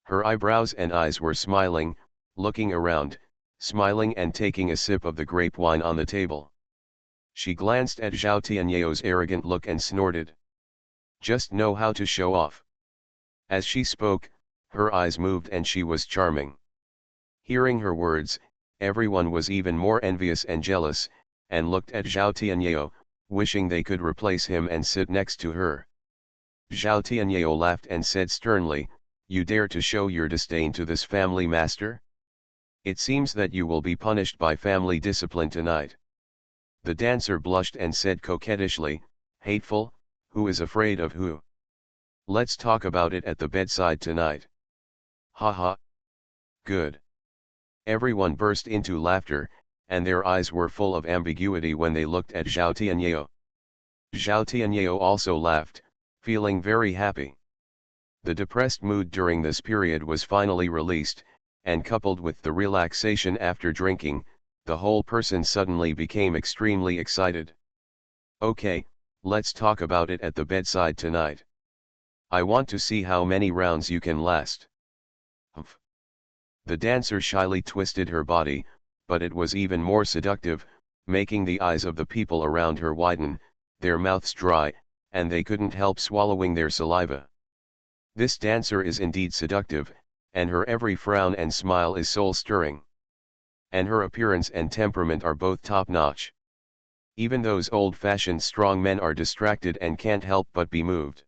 Her eyebrows and eyes were smiling, looking around, smiling and taking a sip of the grape wine on the table. She glanced at Zhao Tianyao's arrogant look and snorted. "Just know how to show off." As she spoke, her eyes moved and she was charming. Hearing her words, everyone was even more envious and jealous, and looked at Zhao Tianyao, wishing they could replace him and sit next to her. Zhao Tianyao laughed and said sternly, "You dare to show your disdain to this family master? It seems that you will be punished by family discipline tonight." The dancer blushed and said coquettishly, "Hateful, who is afraid of who? Let's talk about it at the bedside tonight." "Ha ha. Good." Everyone burst into laughter, and their eyes were full of ambiguity when they looked at Zhao Tianyao. Zhao Tianyao also laughed, feeling very happy. The depressed mood during this period was finally released, and coupled with the relaxation after drinking, the whole person suddenly became extremely excited. "Okay, let's talk about it at the bedside tonight. I want to see how many rounds you can last." Humph. The dancer shyly twisted her body, but it was even more seductive, making the eyes of the people around her widen, their mouths dry, and they couldn't help swallowing their saliva. This dancer is indeed seductive, and her every frown and smile is soul-stirring. And her appearance and temperament are both top-notch. Even those old-fashioned strong men are distracted and can't help but be moved.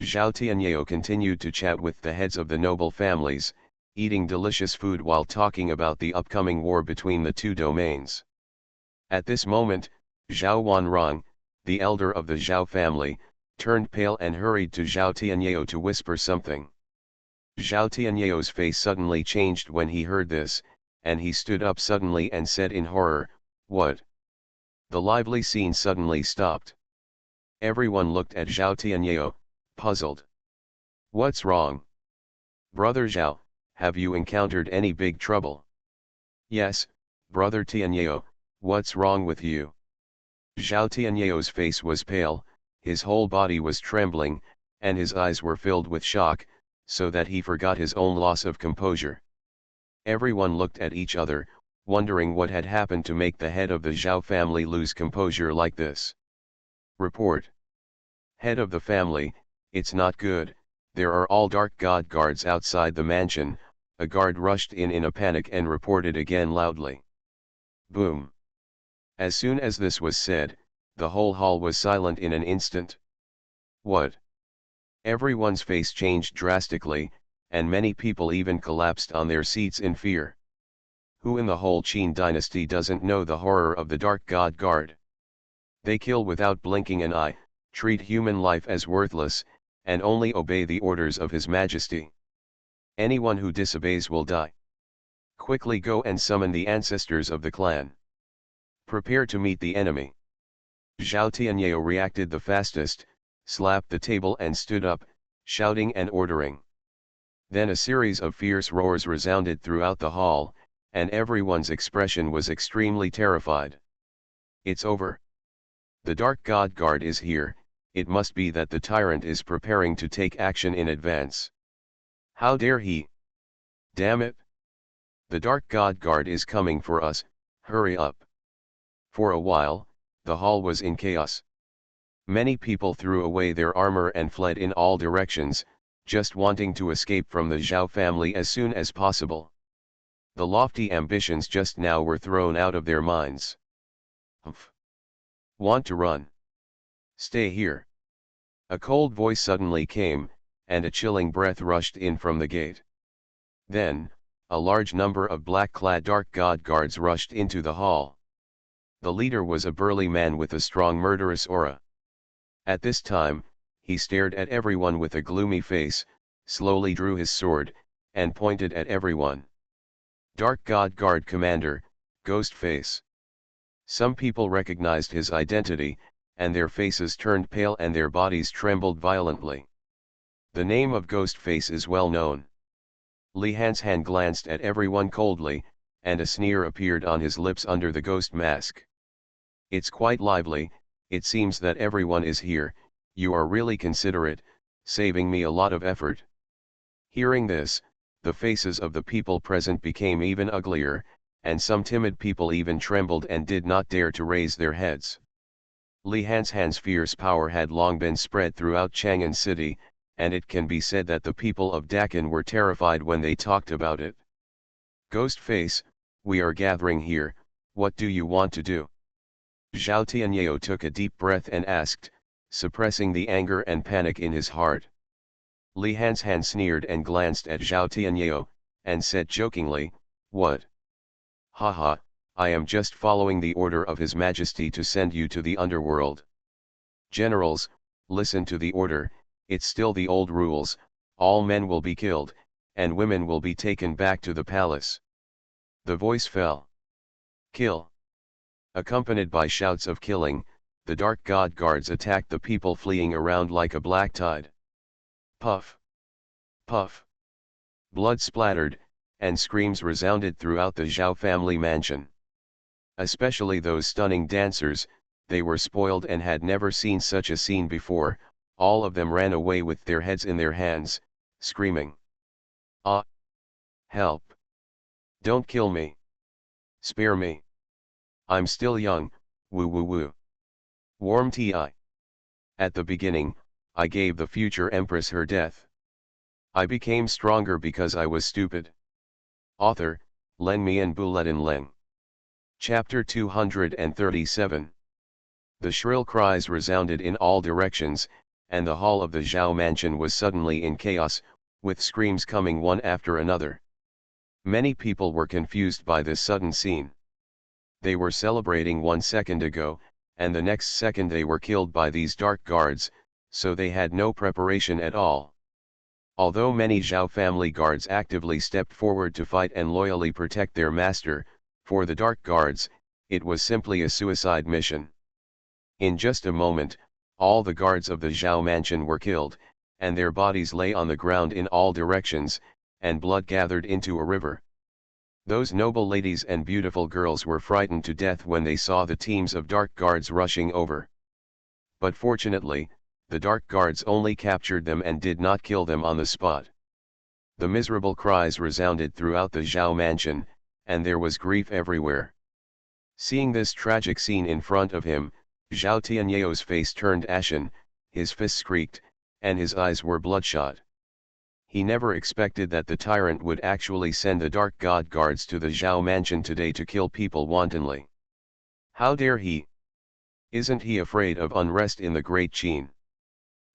Zhao Tianyao continued to chat with the heads of the noble families, eating delicious food while talking about the upcoming war between the two domains. At this moment, Xuanhuan, the elder of the Zhao family, turned pale and hurried to Zhao Tianyao to whisper something. Zhao Tianyao's face suddenly changed when he heard this, and he stood up suddenly and said in horror, "What?" The lively scene suddenly stopped. Everyone looked at Zhao Tianyao, puzzled. "What's wrong? Brother Zhao, have you encountered any big trouble?" "Yes, Brother Tianyao, what's wrong with you?" Zhao Tianyao's face was pale, his whole body was trembling, and his eyes were filled with shock, so that he forgot his own loss of composure. Everyone looked at each other, wondering what had happened to make the head of the Zhao family lose composure like this. Report. Head of the family, it's not good, there are all dark god guards outside the mansion. A guard rushed in a panic and reported again loudly. Boom. As soon as this was said, the whole hall was silent in an instant. What? Everyone's face changed drastically, and many people even collapsed on their seats in fear. Who in the whole Qin dynasty doesn't know the horror of the Dark God Guard? They kill without blinking an eye, treat human life as worthless, and only obey the orders of His Majesty. Anyone who disobeys will die. Quickly go and summon the ancestors of the clan. Prepare to meet the enemy. Zhao Tianyao reacted the fastest, slapped the table and stood up, shouting and ordering. Then a series of fierce roars resounded throughout the hall, and everyone's expression was extremely terrified. It's over. The Dark God Guard is here, it must be that the tyrant is preparing to take action in advance. How dare he? Damn it! The Dark God Guard is coming for us, hurry up. For a while, the hall was in chaos. Many people threw away their armor and fled in all directions, just wanting to escape from the Zhao family as soon as possible. The lofty ambitions just now were thrown out of their minds. Humph. Want to run? Stay here. A cold voice suddenly came, and a chilling breath rushed in from the gate. Then, a large number of black-clad dark god guards rushed into the hall. The leader was a burly man with a strong murderous aura. At this time, he stared at everyone with a gloomy face, slowly drew his sword, and pointed at everyone. Dark God Guard Commander, Ghostface. Some people recognized his identity, and their faces turned pale and their bodies trembled violently. The name of Ghostface is well known. Li Hanshan glanced at everyone coldly, and a sneer appeared on his lips under the ghost mask. It's quite lively, it seems that everyone is here, you are really considerate, saving me a lot of effort. Hearing this, the faces of the people present became even uglier, and some timid people even trembled and did not dare to raise their heads. Li Hanshan's fierce power had long been spread throughout Chang'an City, and it can be said that the people of Dakan were terrified when they talked about it. Ghostface, we are gathering here, what do you want to do? Zhao Tianyao took a deep breath and asked, suppressing the anger and panic in his heart. Li Hanshan sneered and glanced at Zhao Tianyao, and said jokingly, what? Haha, I am just following the order of His Majesty to send you to the underworld. Generals, listen to the order, it's still the old rules, all men will be killed, and women will be taken back to the palace. The voice fell. Kill. Accompanied by shouts of killing, the Dark God Guards attacked the people fleeing around like a black tide. Puff. Puff. Blood splattered, and screams resounded throughout the Zhao family mansion. Especially those stunning dancers, they were spoiled and had never seen such a scene before, all of them ran away with their heads in their hands, screaming. Ah! Help! Don't kill me! Spare me! I'm still young, woo woo woo. Warm ti. At the beginning, I gave the future empress her death. I became stronger because I was stupid. Author, Leng Mi and Buletin Leng. Chapter 237. The shrill cries resounded in all directions, and the hall of the Zhao mansion was suddenly in chaos, with screams coming one after another. Many people were confused by this sudden scene. They were celebrating 1 second ago, and the next second they were killed by these dark guards, so they had no preparation at all. Although many Zhao family guards actively stepped forward to fight and loyally protect their master, for the dark guards, it was simply a suicide mission. In just a moment, all the guards of the Zhao mansion were killed, and their bodies lay on the ground in all directions, and blood gathered into a river. Those noble ladies and beautiful girls were frightened to death when they saw the teams of dark guards rushing over. But fortunately, the dark guards only captured them and did not kill them on the spot. The miserable cries resounded throughout the Zhao mansion, and there was grief everywhere. Seeing this tragic scene in front of him, Zhao Tianyou's face turned ashen, his fists creaked, and his eyes were bloodshot. He never expected that the tyrant would actually send the dark god guards to the Zhao mansion today to kill people wantonly. How dare he? Isn't he afraid of unrest in the Great Qin?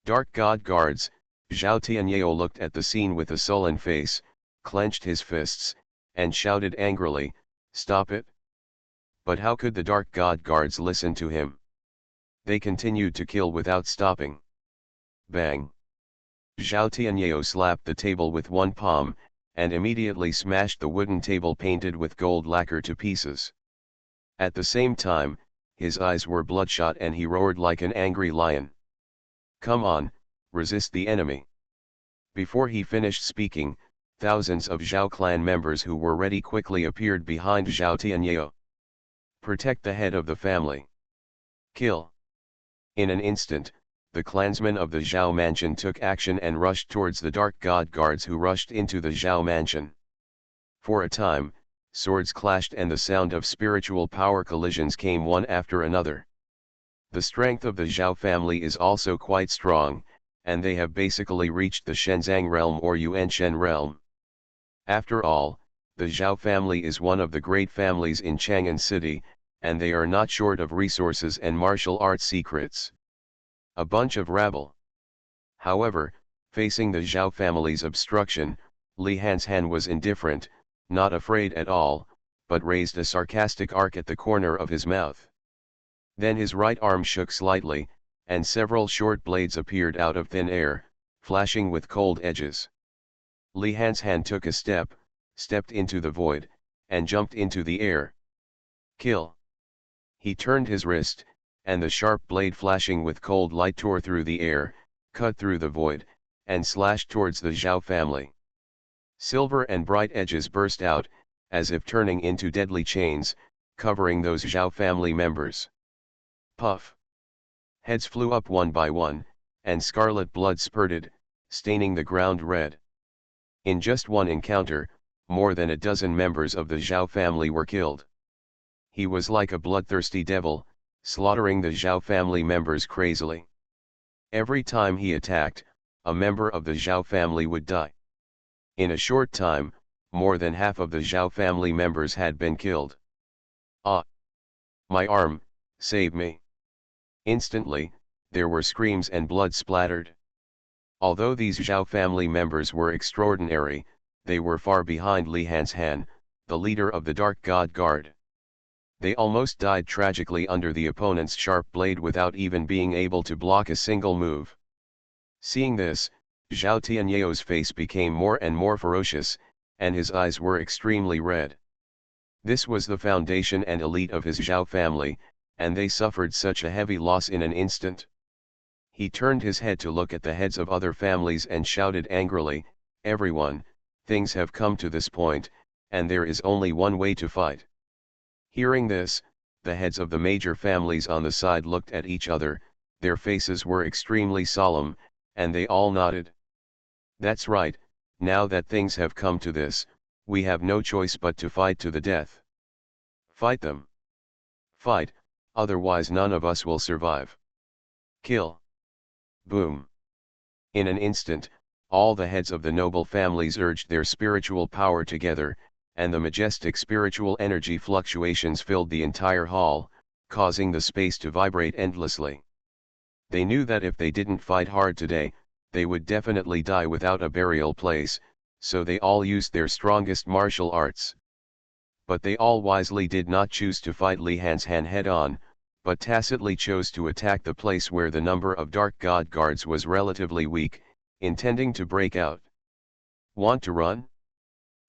Dark god guards, Zhao Tianyou looked at the scene with a sullen face, clenched his fists, and shouted angrily, "Stop it!" But how could the dark god guards listen to him? They continued to kill without stopping. Bang! Zhao Tianyou slapped the table with one palm, and immediately smashed the wooden table painted with gold lacquer to pieces. At the same time, his eyes were bloodshot and he roared like an angry lion. "Come on, resist the enemy." Before he finished speaking, thousands of Zhao clan members who were ready quickly appeared behind Zhao Tianyou. "Protect the head of the family. Kill." In an instant, the clansmen of the Zhao mansion took action and rushed towards the dark god guards who rushed into the Zhao mansion. For a time, swords clashed and the sound of spiritual power collisions came one after another. The strength of the Zhao family is also quite strong, and they have basically reached the Shenzang realm or Yuanshen realm. After all, the Zhao family is one of the great families in Chang'an City, and they are not short of resources and martial arts secrets. A bunch of rabble. However, facing the Zhao family's obstruction, Li Hanshan was indifferent, not afraid at all, but raised a sarcastic arc at the corner of his mouth. Then his right arm shook slightly, and several short blades appeared out of thin air, flashing with cold edges. Li Hanshan took a step, stepped into the void, and jumped into the air. Kill! He turned his wrist, and the sharp blade flashing with cold light tore through the air, cut through the void, and slashed towards the Zhao family. Silver and bright edges burst out, as if turning into deadly chains, covering those Zhao family members. Puff! Heads flew up one by one, and scarlet blood spurted, staining the ground red. In just one encounter, more than a dozen members of the Zhao family were killed. He was like a bloodthirsty devil, slaughtering the Zhao family members crazily. Every time he attacked, a member of the Zhao family would die. In a short time, more than half of the Zhao family members had been killed. "Ah! My arm, save me!" Instantly, there were screams and blood splattered. Although these Zhao family members were extraordinary, they were far behind Li Hanshan, the leader of the Dark God Guard. They almost died tragically under the opponent's sharp blade without even being able to block a single move. Seeing this, Zhao Tianyou's face became more and more ferocious, and his eyes were extremely red. This was the foundation and elite of his Zhao family, and they suffered such a heavy loss in an instant. He turned his head to look at the heads of other families and shouted angrily, "Everyone, things have come to this point, and there is only one way to fight." Hearing this, the heads of the major families on the side looked at each other, their faces were extremely solemn, and they all nodded. "That's right, now that things have come to this, we have no choice but to fight to the death. Fight them. Fight, otherwise none of us will survive. Kill." Boom. In an instant, all the heads of the noble families urged their spiritual power together, and the majestic spiritual energy fluctuations filled the entire hall, causing the space to vibrate endlessly. They knew that if they didn't fight hard today, they would definitely die without a burial place, so they all used their strongest martial arts. But they all wisely did not choose to fight Xuanhuan head-on, but tacitly chose to attack the place where the number of dark god guards was relatively weak, intending to break out. Want to run?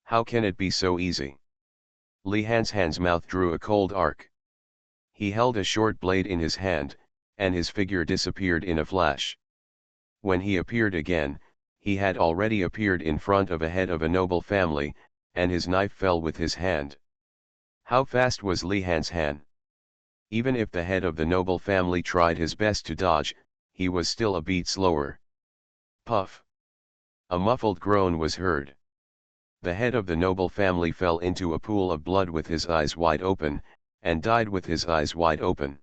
How can it be so easy? Xuanhuan's mouth drew a cold arc. He held a short blade in his hand, and his figure disappeared in a flash. When he appeared again, he had already appeared in front of a head of a noble family, and his knife fell with his hand. How fast was Xuanhuan? Even if the head of the noble family tried his best to dodge, he was still a beat slower. Puff! A muffled groan was heard. The head of the noble family fell into a pool of blood with his eyes wide open, and died with his eyes wide open.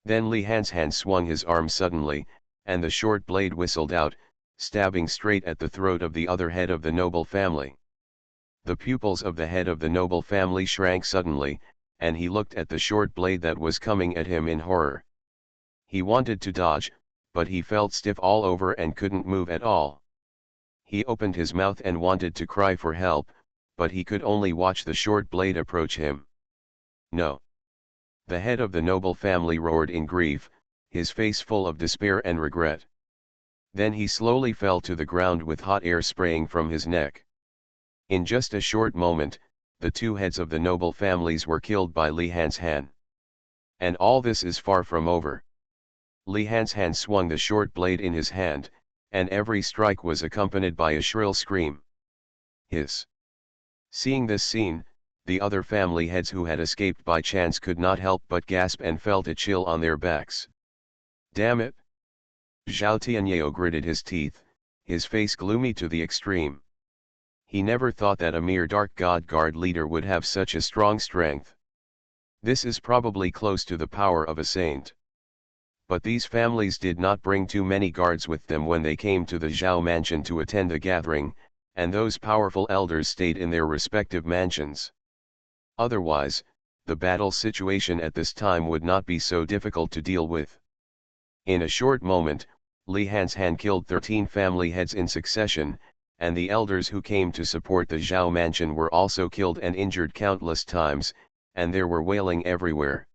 Then Xuanhuan swung his arm suddenly, and the short blade whistled out, stabbing straight at the throat of the other head of the noble family. The pupils of the head of the noble family shrank suddenly, and he looked at the short blade that was coming at him in horror. He wanted to dodge, but he felt stiff all over and couldn't move at all. He opened his mouth and wanted to cry for help, but he could only watch the short blade approach him. No! The head of the noble family roared in grief, his face full of despair and regret. Then he slowly fell to the ground with hot air spraying from his neck. In just a short moment, the two heads of the noble families were killed by Xuanhuan. And all this is far from over. Xuanhuan swung the short blade in his hand, and every strike was accompanied by a shrill scream. Hiss! Seeing this scene, the other family heads who had escaped by chance could not help but gasp and felt a chill on their backs. Damn it! Zhao Tianyao gritted his teeth, his face gloomy to the extreme. He never thought that a mere dark god guard leader would have such a strong strength. This is probably close to the power of a saint. But these families did not bring too many guards with them when they came to the Zhao mansion to attend the gathering, and those powerful elders stayed in their respective mansions. Otherwise, the battle situation at this time would not be so difficult to deal with. In a short moment, Xuanhuan killed 13 family heads in succession, and the elders who came to support the Zhao mansion were also killed and injured countless times, and there were wailing everywhere.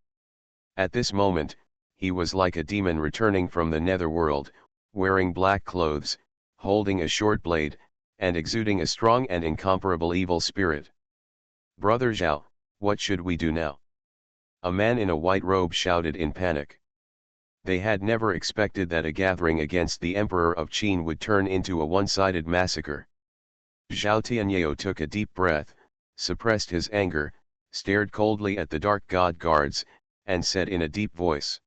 At this moment, he was like a demon returning from the netherworld, wearing black clothes, holding a short blade, and exuding a strong and incomparable evil spirit. Brother Zhao, what should we do now? A man in a white robe shouted in panic. They had never expected that a gathering against the Emperor of Qin would turn into a one-sided massacre. Zhao Tianyao took a deep breath, suppressed his anger, stared coldly at the dark god guards, and said in a deep voice,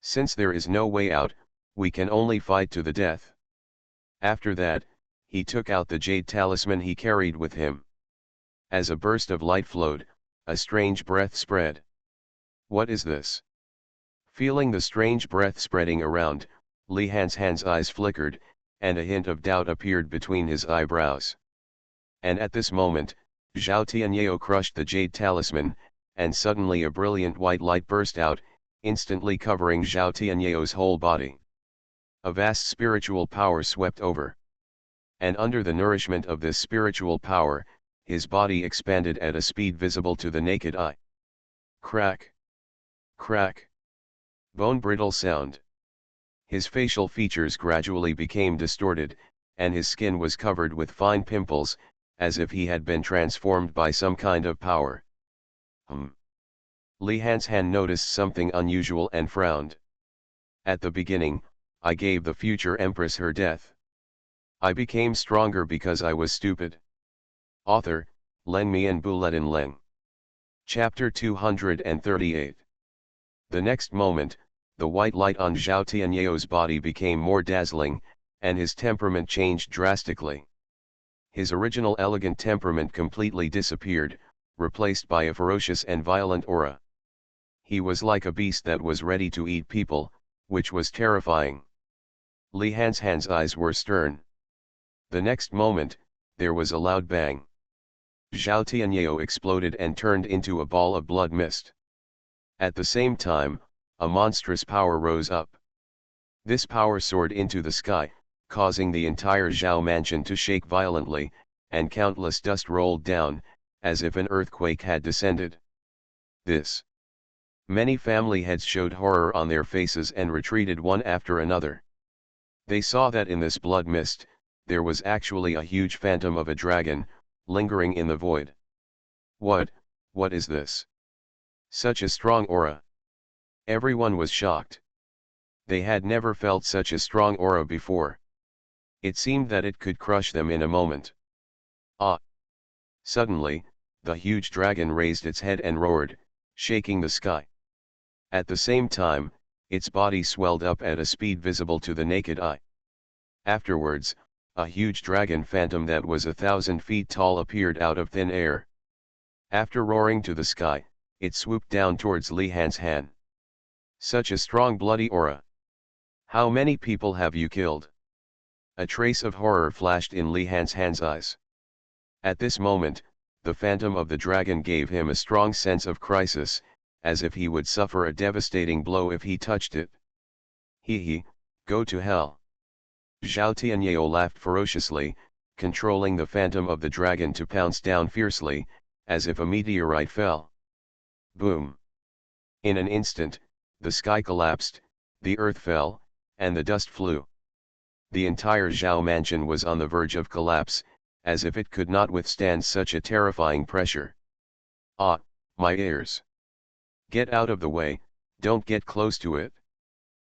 "Since there is no way out, we can only fight to the death." After that, he took out the jade talisman he carried with him. As a burst of light flowed, a strange breath spread. What is this? Feeling the strange breath spreading around, Xuanhuan's eyes flickered, and a hint of doubt appeared between his eyebrows. And at this moment, Zhao Tianyao crushed the jade talisman, and suddenly a brilliant white light burst out, instantly covering Zhao Tianyao's whole body. A vast spiritual power swept over. And under the nourishment of this spiritual power, his body expanded at a speed visible to the naked eye. Crack! Crack! Bone brittle sound. His facial features gradually became distorted, and his skin was covered with fine pimples, as if he had been transformed by some kind of power. Xuanhuan noticed something unusual and frowned. At the beginning, I gave the future empress her death. I became stronger because I was stupid. Author, Leng Mian Buletin Leng. Chapter 238. The next moment, the white light on Zhao Tianyao's body became more dazzling, and his temperament changed drastically. His original elegant temperament completely disappeared, replaced by a ferocious and violent aura. He was like a beast that was ready to eat people, which was terrifying. Li Han's eyes were stern. The next moment, there was a loud bang. Zhao Tianyao exploded and turned into a ball of blood mist. At the same time, a monstrous power rose up. This power soared into the sky, causing the entire Zhao mansion to shake violently, and countless dust rolled down, as if an earthquake had descended. This. Many family heads showed horror on their faces and retreated one after another. They saw that in this blood mist, there was actually a huge phantom of a dragon, lingering in the void. What is this? Such a strong aura. Everyone was shocked. They had never felt such a strong aura before. It seemed that it could crush them in a moment. Ah! Suddenly, the huge dragon raised its head and roared, shaking the sky. At the same time, its body swelled up at a speed visible to the naked eye. Afterwards, a huge dragon phantom that was 1,000 feet tall appeared out of thin air. After roaring to the sky, it swooped down towards Li Han's hand. Such a strong bloody aura. How many people have you killed? A trace of horror flashed in Li Han's eyes. At this moment, the phantom of the dragon gave him a strong sense of crisis, as if he would suffer a devastating blow if he touched it. He, go to hell. Zhao Tianyao laughed ferociously, controlling the phantom of the dragon to pounce down fiercely, as if a meteorite fell. Boom! In an instant, the sky collapsed, the earth fell, and the dust flew. The entire Zhao mansion was on the verge of collapse, as if it could not withstand such a terrifying pressure. Ah, my ears! Get out of the way, don't get close to it.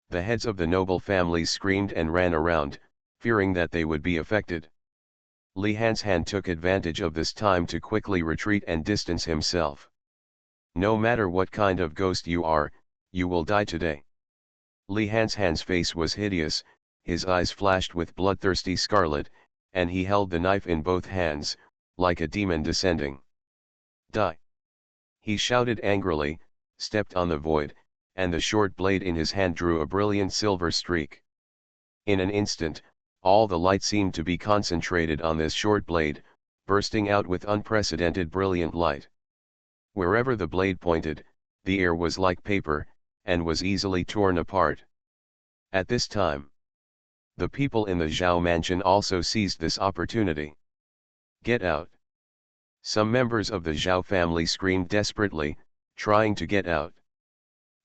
The heads of the noble families screamed and ran around, fearing that they would be affected. Li Han took advantage of this time to quickly retreat and distance himself. No matter what kind of ghost you are, you will die today. Li Han's face was hideous, his eyes flashed with bloodthirsty scarlet, and he held the knife in both hands, like a demon descending. Die! He shouted angrily, stepped on the void, and the short blade in his hand drew a brilliant silver streak. In an instant, all the light seemed to be concentrated on this short blade, bursting out with unprecedented brilliant light. Wherever the blade pointed, the air was like paper, and was easily torn apart. At this time, the people in the Zhao mansion also seized this opportunity. Get out! Some members of the Zhao family screamed desperately, trying to get out.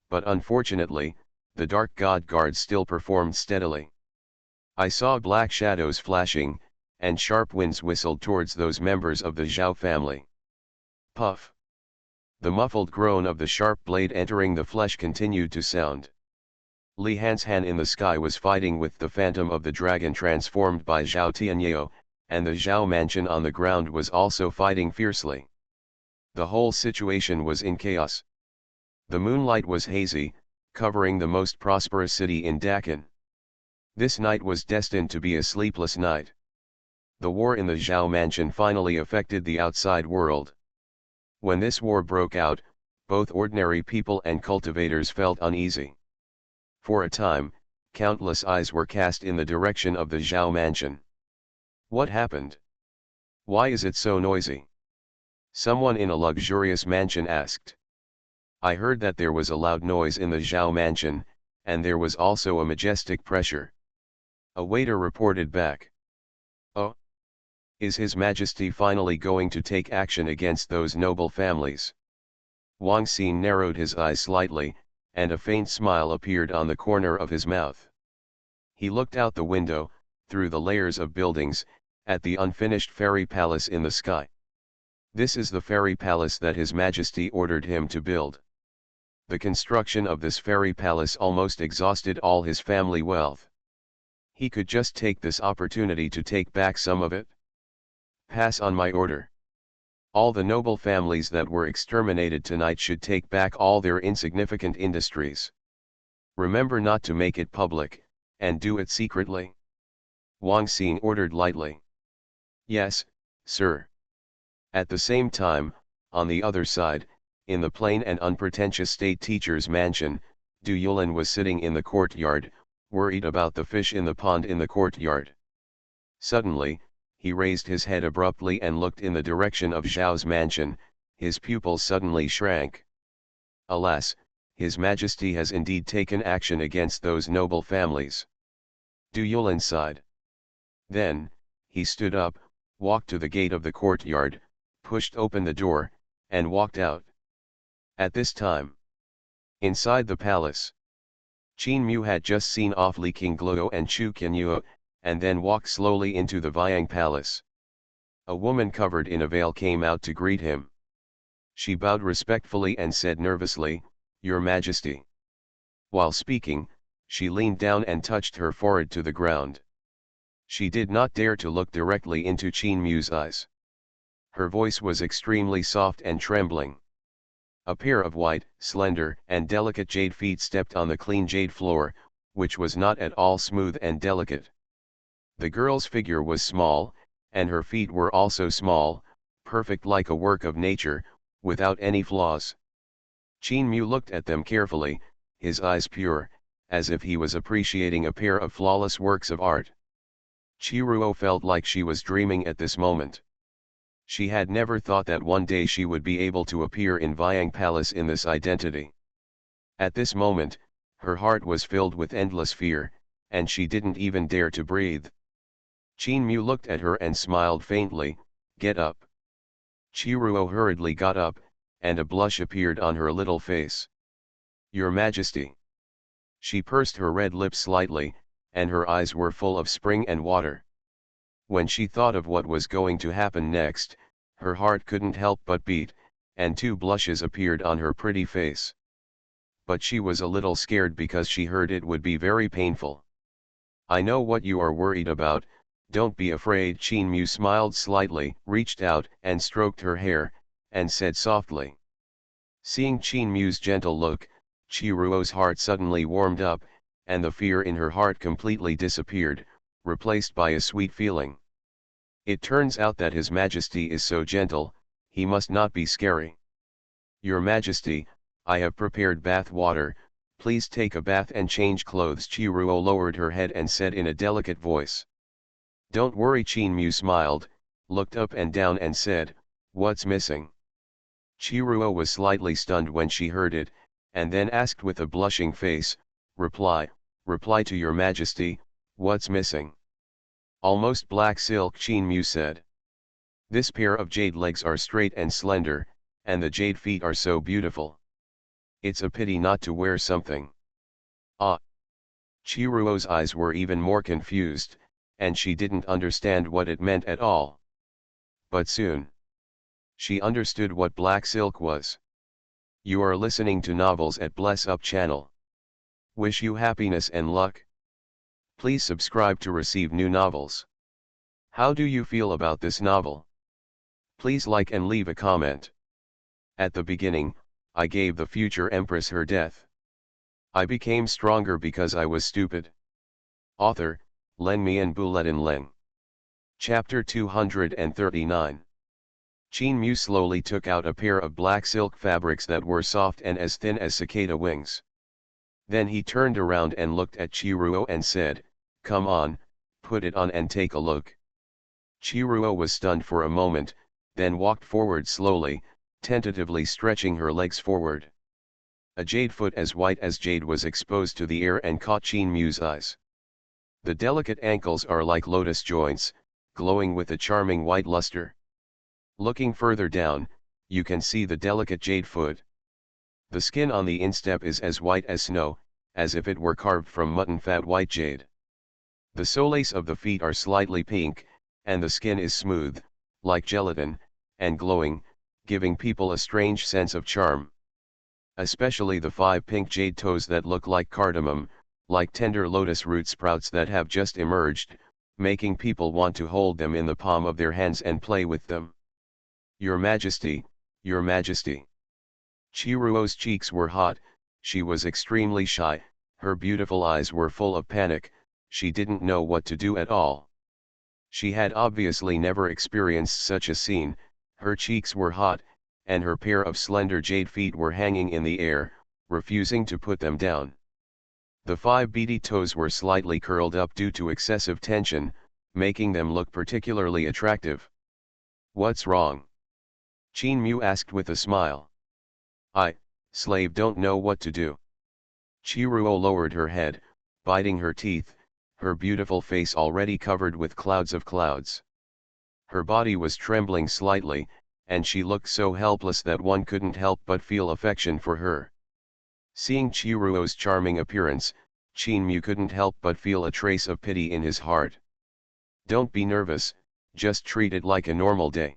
But unfortunately, the dark god guard still performed steadily. I saw black shadows flashing, and sharp winds whistled towards those members of the Zhao family. Puff! The muffled groan of the sharp blade entering the flesh continued to sound. Li Han's hand in the sky was fighting with the phantom of the dragon transformed by Zhao Tianyao, and the Zhao mansion on the ground was also fighting fiercely. The whole situation was in chaos. The moonlight was hazy, covering the most prosperous city in Dakan. This night was destined to be a sleepless night. The war in the Zhao mansion finally affected the outside world. When this war broke out, both ordinary people and cultivators felt uneasy. For a time, countless eyes were cast in the direction of the Zhao mansion. What happened? Why is it so noisy? Someone in a luxurious mansion asked. I heard that there was a loud noise in the Zhao mansion, and there was also a majestic pressure. A waiter reported back. Oh? Is His Majesty finally going to take action against those noble families? Wang Xin narrowed his eyes slightly, and a faint smile appeared on the corner of his mouth. He looked out the window, through the layers of buildings, at the unfinished fairy palace in the sky. This is the fairy palace that His Majesty ordered him to build. The construction of this fairy palace almost exhausted all his family wealth. He could just take this opportunity to take back some of it. Pass on my order. All the noble families that were exterminated tonight should take back all their insignificant industries. Remember not to make it public, and do it secretly. Wang Xin ordered lightly. Yes, sir. At the same time, on the other side, in the plain and unpretentious state teacher's mansion, Du Yulin was sitting in the courtyard, worried about the fish in the pond in the courtyard. Suddenly, he raised his head abruptly and looked in the direction of Zhao's mansion. His pupils suddenly shrank. Alas, His Majesty has indeed taken action against those noble families. Du Yulin sighed. Then, he stood up, walked to the gate of the courtyard, pushed open the door, and walked out. At this time, inside the palace, Qin Mu had just seen off Li Qingluo and Chu Qianyuo, and then walked slowly into the Viang palace. A woman covered in a veil came out to greet him. She bowed respectfully and said nervously, "Your Majesty." While speaking, she leaned down and touched her forehead to the ground. She did not dare to look directly into Qin Mu's eyes. Her voice was extremely soft and trembling. A pair of white, slender, and delicate jade feet stepped on the clean jade floor, which was not at all smooth and delicate. The girl's figure was small, and her feet were also small, perfect like a work of nature, without any flaws. Qin Mu looked at them carefully, his eyes pure, as if he was appreciating a pair of flawless works of art. Qiruo felt like she was dreaming at this moment. She had never thought that one day she would be able to appear in Viang Palace in this identity. At this moment, her heart was filled with endless fear, and she didn't even dare to breathe. Qin Mu looked at her and smiled faintly. "Get up." Qiruo hurriedly got up, and a blush appeared on her little face. "Your Majesty." She pursed her red lips slightly, and her eyes were full of spring and water. When she thought of what was going to happen next, her heart couldn't help but beat, and two blushes appeared on her pretty face. But she was a little scared because she heard it would be very painful. "I know what you are worried about, don't be afraid." Qin Mu smiled slightly, reached out and stroked her hair, and said softly. Seeing Qin Mu's gentle look, Qiruo's heart suddenly warmed up, and the fear in her heart completely disappeared, replaced by a sweet feeling. It turns out that His Majesty is so gentle, he must not be scary. "Your Majesty, I have prepared bath water, please take a bath and change clothes." Qiruo lowered her head and said in a delicate voice. "Don't worry." Qin Mu smiled, looked up and down and said, "What's missing?" Qiruo was slightly stunned when she heard it, and then asked with a blushing face, Reply to your Majesty, what's missing?" "Almost black silk." Qin Mu said. "This pair of jade legs are straight and slender, and the jade feet are so beautiful. It's a pity not to wear something." "Ah." Qiruo's eyes were even more confused, and she didn't understand what it meant at all. But soon, she understood what black silk was. You are listening to Novels at Bless Up channel. Wish you happiness and luck. Please subscribe to receive new novels. How do you feel about this novel? Please like and leave a comment. At the beginning, I gave the future empress her death. I became stronger because I was stupid. Author, Leng Mian Buletin Leng. Chapter 239. Qin Mu slowly took out a pair of black silk fabrics that were soft and as thin as cicada wings. Then he turned around and looked at Qiruo and said, "Come on, put it on and take a look." Qiruo was stunned for a moment, then walked forward slowly, tentatively stretching her legs forward. A jade foot as white as jade was exposed to the air and caught Qin Mu's eyes. The delicate ankles are like lotus joints, glowing with a charming white luster. Looking further down, you can see the delicate jade foot. The skin on the instep is as white as snow, as if it were carved from mutton fat white jade. The soles of the feet are slightly pink, and the skin is smooth, like gelatin, and glowing, giving people a strange sense of charm. Especially the 5 pink jade toes that look like cardamom, like tender lotus root sprouts that have just emerged, making people want to hold them in the palm of their hands and play with them. "Your Majesty, Your Majesty." Qiruo's cheeks were hot, she was extremely shy, her beautiful eyes were full of panic, she didn't know what to do at all. She had obviously never experienced such a scene, her cheeks were hot, and her pair of slender jade feet were hanging in the air, refusing to put them down. The 5 beady toes were slightly curled up due to excessive tension, making them look particularly attractive. "What's wrong?" Qin Mu asked with a smile. "I, slave, don't know what to do." Chiruo lowered her head, biting her teeth, her beautiful face already covered with clouds of clouds. Her body was trembling slightly, and she looked so helpless that one couldn't help but feel affection for her. Seeing Chiruo's charming appearance, Qin Mu couldn't help but feel a trace of pity in his heart. "Don't be nervous, just treat it like a normal day."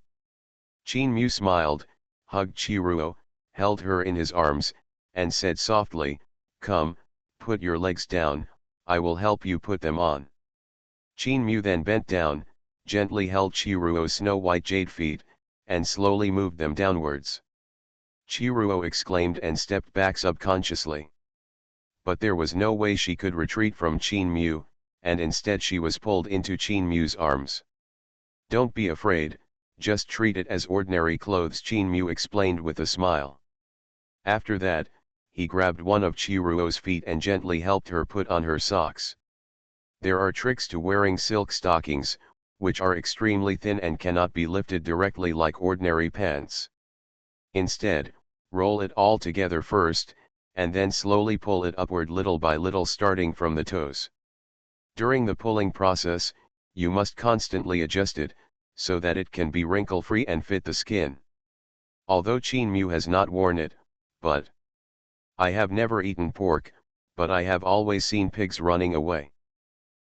Qin Mu smiled, hugged Chiruo, held her in his arms, and said softly, "Come, put your legs down, I will help you put them on." Qin Mu then bent down, gently held Chiruo's snow-white jade feet, and slowly moved them downwards. Chiruo exclaimed and stepped back subconsciously. But there was no way she could retreat from Qin Mu, and instead she was pulled into Qin Mu's arms. "Don't be afraid, just treat it as ordinary clothes," Qin Mu explained with a smile. After that, he grabbed one of Chiruo's feet and gently helped her put on her socks. There are tricks to wearing silk stockings, which are extremely thin and cannot be lifted directly like ordinary pants. Instead, roll it all together first, and then slowly pull it upward little by little starting from the toes. During the pulling process, you must constantly adjust it, so that it can be wrinkle-free and fit the skin. Although Qin Mu has not worn it, but I have never eaten pork, but I have always seen pigs running away.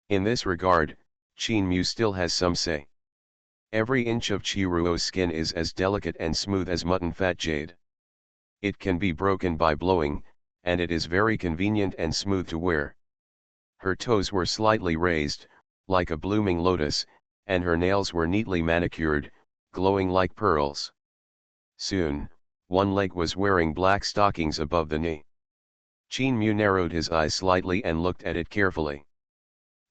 In this regard, Qin Mu still has some say. Every inch of Chiruo's skin is as delicate and smooth as mutton fat jade. It can be broken by blowing, and it is very convenient and smooth to wear. Her toes were slightly raised, like a blooming lotus, and her nails were neatly manicured, glowing like pearls. Soon, one leg was wearing black stockings above the knee. Qin Mu narrowed his eyes slightly and looked at it carefully.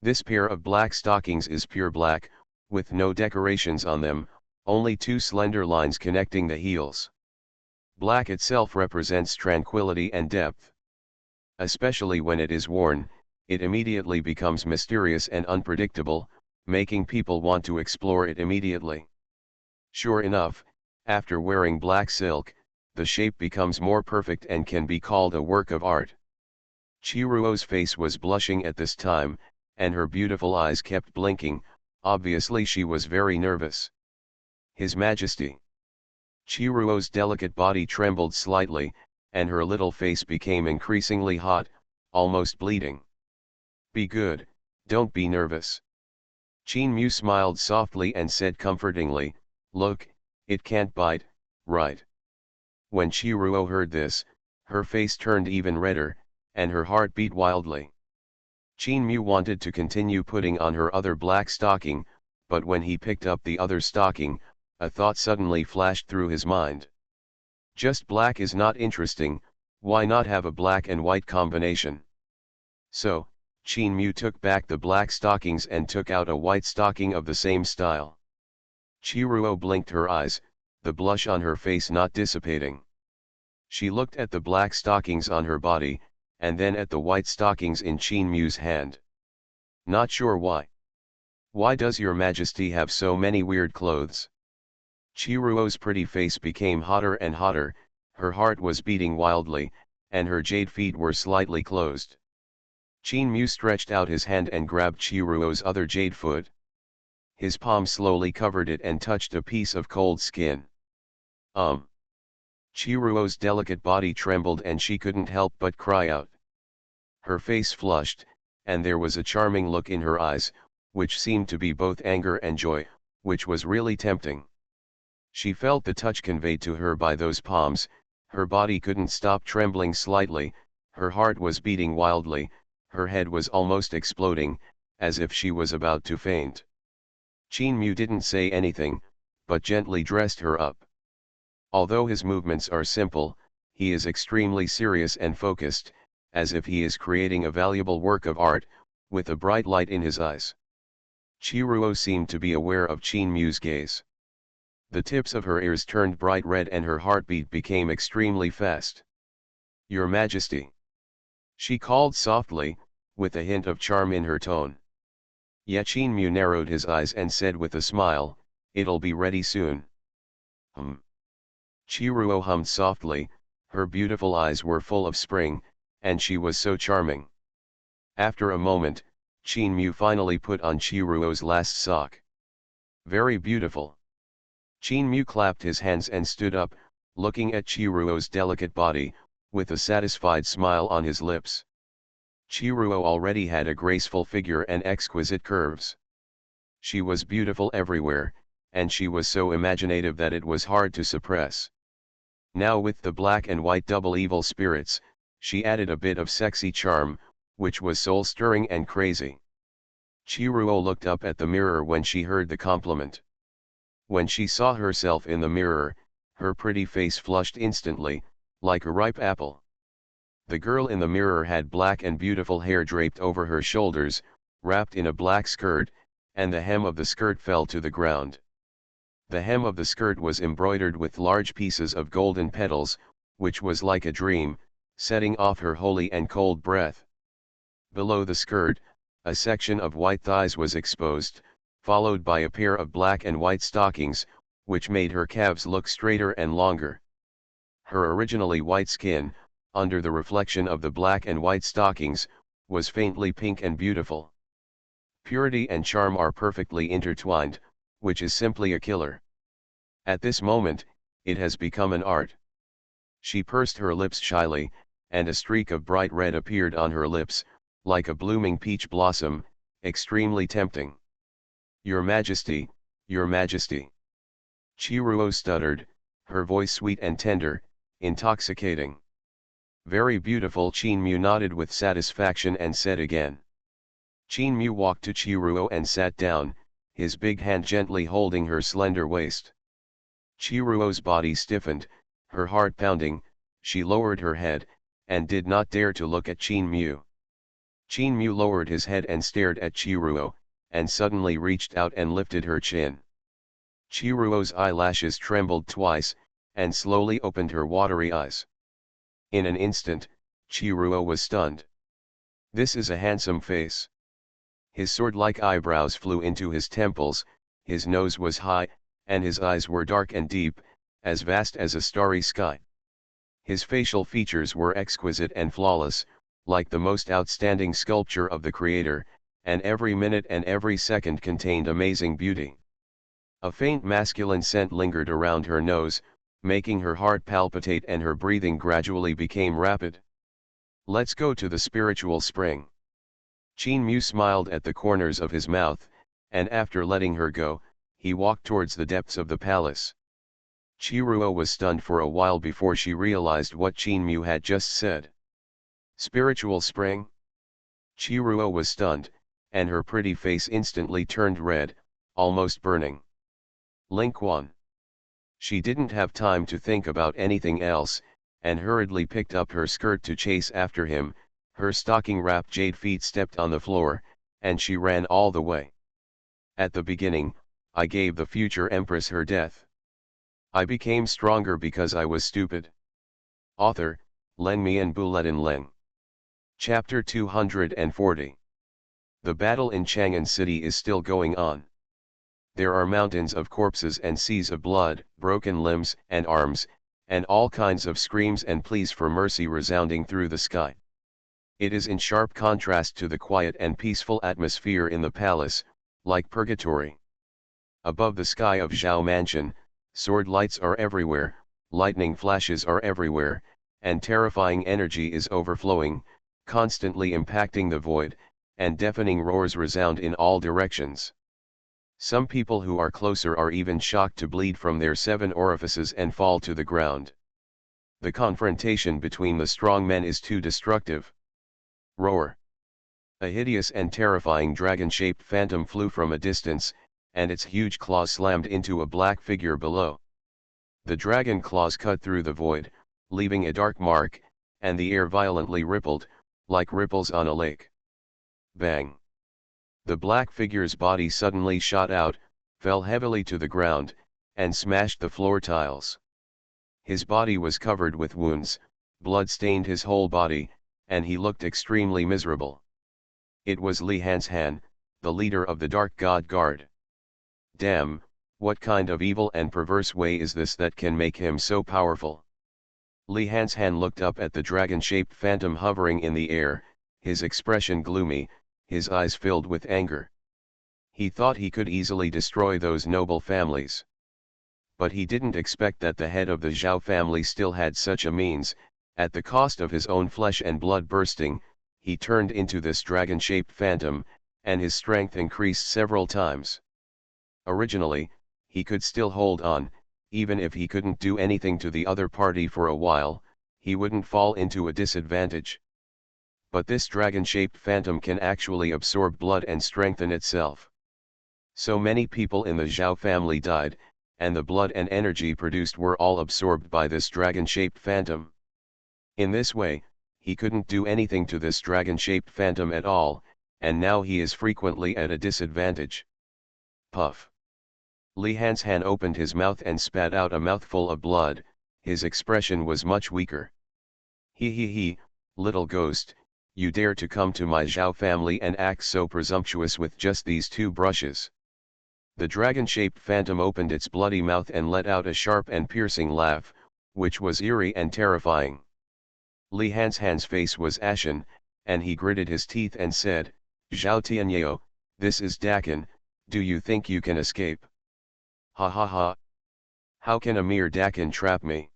This pair of black stockings is pure black, with no decorations on them, only two slender lines connecting the heels. Black itself represents tranquility and depth. Especially when it is worn, it immediately becomes mysterious and unpredictable, making people want to explore it immediately. Sure enough, after wearing black silk, the shape becomes more perfect and can be called a work of art. Chiruo's face was blushing at this time, and her beautiful eyes kept blinking, obviously she was very nervous. "His Majesty." Chiruo's delicate body trembled slightly, and her little face became increasingly hot, almost bleeding. "Be good, don't be nervous." Qin Mu smiled softly and said comfortingly, "Look, it can't bite, right?" When Chiruo heard this, her face turned even redder, and her heart beat wildly. Qin Mu wanted to continue putting on her other black stocking, but when he picked up the other stocking, a thought suddenly flashed through his mind. Just black is not interesting, why not have a black and white combination? So, Qin Mu took back the black stockings and took out a white stocking of the same style. Chiruo blinked her eyes, the blush on her face not dissipating. She looked at the black stockings on her body, and then at the white stockings in Qin Mu's hand. "Not sure why. Why does your Majesty have so many weird clothes?" Chiruo's pretty face became hotter and hotter, her heart was beating wildly, and her jade feet were slightly closed. Qin Mu stretched out his hand and grabbed Chiruo's other jade foot. His palm slowly covered it and touched a piece of cold skin. Chiruo's delicate body trembled and she couldn't help but cry out. Her face flushed, and there was a charming look in her eyes, which seemed to be both anger and joy, which was really tempting. She felt the touch conveyed to her by those palms, her body couldn't stop trembling slightly, her heart was beating wildly, her head was almost exploding, as if she was about to faint. Qin Mu didn't say anything, but gently dressed her up. Although his movements are simple, he is extremely serious and focused, as if he is creating a valuable work of art, with a bright light in his eyes. Chiruo seemed to be aware of Qin Mu's gaze. The tips of her ears turned bright red and her heartbeat became extremely fast. "Your Majesty." She called softly, with a hint of charm in her tone. Yachin narrowed his eyes and said with a smile, "It'll be ready soon." Chiruo hummed softly, her beautiful eyes were full of spring, and she was so charming. After a moment, Mu finally put on Chiruo's last sock. "Very beautiful." Mu clapped his hands and stood up, looking at Chiruo's delicate body, with a satisfied smile on his lips. Chiruo already had a graceful figure and exquisite curves. She was beautiful everywhere, and she was so imaginative that it was hard to suppress. Now with the black and white double evil spirits, she added a bit of sexy charm, which was soul-stirring and crazy. Chiruo looked up at the mirror when she heard the compliment. When she saw herself in the mirror, her pretty face flushed instantly, like a ripe apple. The girl in the mirror had black and beautiful hair draped over her shoulders, wrapped in a black skirt, and the hem of the skirt fell to the ground. The hem of the skirt was embroidered with large pieces of golden petals, which was like a dream, setting off her holy and cold breath. Below the skirt, a section of white thighs was exposed, followed by a pair of black and white stockings, which made her calves look straighter and longer. Her originally white skin, under the reflection of the black and white stockings, was faintly pink and beautiful. Purity and charm are perfectly intertwined, which is simply a killer. At this moment, it has become an art. She pursed her lips shyly, and a streak of bright red appeared on her lips, like a blooming peach blossom, extremely tempting. "Your Majesty, Your Majesty." Chiruo stuttered, her voice sweet and tender, intoxicating. "Very beautiful." Mu nodded with satisfaction and said again. Mu walked to Chiruo and sat down, his big hand gently holding her slender waist. Chiruo's body stiffened, her heart pounding, she lowered her head, and did not dare to look at Mu. Mu lowered his head and stared at Chiruo, and suddenly reached out and lifted her chin. Chiruo's eyelashes trembled twice, and slowly opened her watery eyes. In an instant, Chiruo was stunned. "This is a handsome face." His sword-like eyebrows flew into his temples, his nose was high, and his eyes were dark and deep, as vast as a starry sky. His facial features were exquisite and flawless, like the most outstanding sculpture of the Creator, and every minute and every second contained amazing beauty. A faint masculine scent lingered around her nose, making her heart palpitate and her breathing gradually became rapid. "Let's go to the spiritual spring." Mu smiled at the corners of his mouth, and after letting her go, he walked towards the depths of the palace. Chiruo was stunned for a while before she realized what Mu had just said. Spiritual spring? Chiruo was stunned, and her pretty face instantly turned red, almost burning. Lingquan. She didn't have time to think about anything else, and hurriedly picked up her skirt to chase after him. Her stocking-wrapped jade feet stepped on the floor, and she ran all the way. At the beginning, I gave the future empress her death. I became stronger because I was stupid. Author, Leng Mian Buletin Leng. Chapter 240. The battle in Chang'an City is still going on. There are mountains of corpses and seas of blood, broken limbs and arms, and all kinds of screams and pleas for mercy resounding through the sky. It is in sharp contrast to the quiet and peaceful atmosphere in the palace, like purgatory. Above the sky of Zhao Mansion, sword lights are everywhere, lightning flashes are everywhere, and terrifying energy is overflowing, constantly impacting the void, and deafening roars resound in all directions. Some people who are closer are even shocked to bleed from their 7 orifices and fall to the ground. The confrontation between the strong men is too destructive. Roar. A hideous and terrifying dragon-shaped phantom flew from a distance, and its huge claws slammed into a black figure below. The dragon claws cut through the void, leaving a dark mark, and the air violently rippled, like ripples on a lake. Bang! The black figure's body suddenly shot out, fell heavily to the ground, and smashed the floor tiles. His body was covered with wounds, blood stained his whole body, and he looked extremely miserable. It was Xuanhuan, the leader of the Dark God Guard. Damn, what kind of evil and perverse way is this that can make him so powerful? Xuanhuan looked up at the dragon-shaped phantom hovering in the air, his expression gloomy, his eyes filled with anger. He thought he could easily destroy those noble families. But he didn't expect that the head of the Zhao family still had such a means. At the cost of his own flesh and blood bursting, he turned into this dragon-shaped phantom, and his strength increased several times. Originally, he could still hold on, even if he couldn't do anything to the other party for a while, he wouldn't fall into a disadvantage. But this dragon-shaped phantom can actually absorb blood and strengthen itself. So many people in the Zhao family died, and the blood and energy produced were all absorbed by this dragon-shaped phantom. In this way, he couldn't do anything to this dragon-shaped phantom at all, and now he is frequently at a disadvantage. Puff. Xuanhuan opened his mouth and spat out a mouthful of blood. His expression was much weaker. He, little ghost, you dare to come to my Zhao family and act so presumptuous with just these 2 brushes. The dragon-shaped phantom opened its bloody mouth and let out a sharp and piercing laugh, which was eerie and terrifying. Xuanhuan's face was ashen, and he gritted his teeth and said, Zhao Tianyao, this is Dakin, do you think you can escape? Ha ha ha. How can a mere Dakin trap me?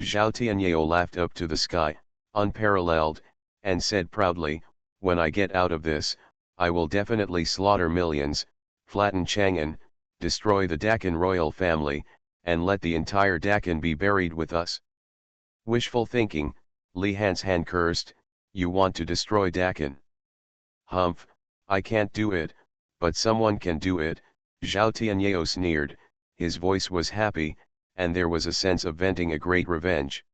Zhao Tianyao laughed up to the sky, unparalleled, and said proudly, when I get out of this, I will definitely slaughter millions, flatten Chang'an, destroy the Dakin royal family, and let the entire Dakin be buried with us. Wishful thinking, Xuanhuan cursed, you want to destroy Dakin? Humph, I can't do it, but someone can do it, Zhao Tianyao sneered, his voice was happy, and there was a sense of venting a great revenge.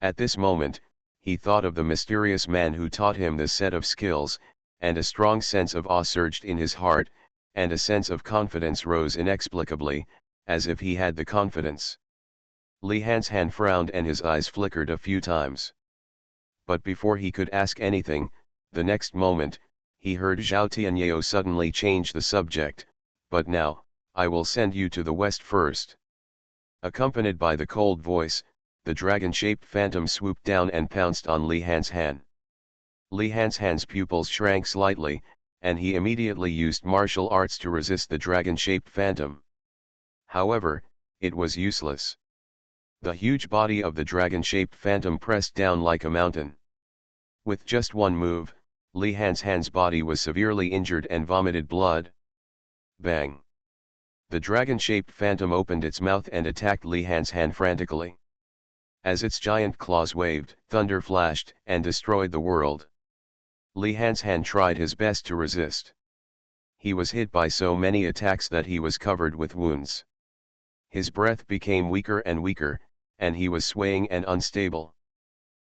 At this moment, he thought of the mysterious man who taught him this set of skills, and a strong sense of awe surged in his heart, and a sense of confidence rose inexplicably, as if he had the confidence. Xuanhuan frowned and his eyes flickered a few times. But before he could ask anything, the next moment, he heard Zhao Tianyao suddenly change the subject, but now, I will send you to the west first. Accompanied by the cold voice, the dragon-shaped phantom swooped down and pounced on Xuanhuan. Xuanhuan's pupils shrank slightly, and he immediately used martial arts to resist the dragon-shaped phantom. However, it was useless. The huge body of the dragon-shaped phantom pressed down like a mountain. With just one move, Xuanhuan's body was severely injured and vomited blood. Bang! The dragon-shaped phantom opened its mouth and attacked Xuanhuan frantically. As its giant claws waved, thunder flashed and destroyed the world. Xuanhuan tried his best to resist. He was hit by so many attacks that he was covered with wounds. His breath became weaker and weaker, and he was swaying and unstable.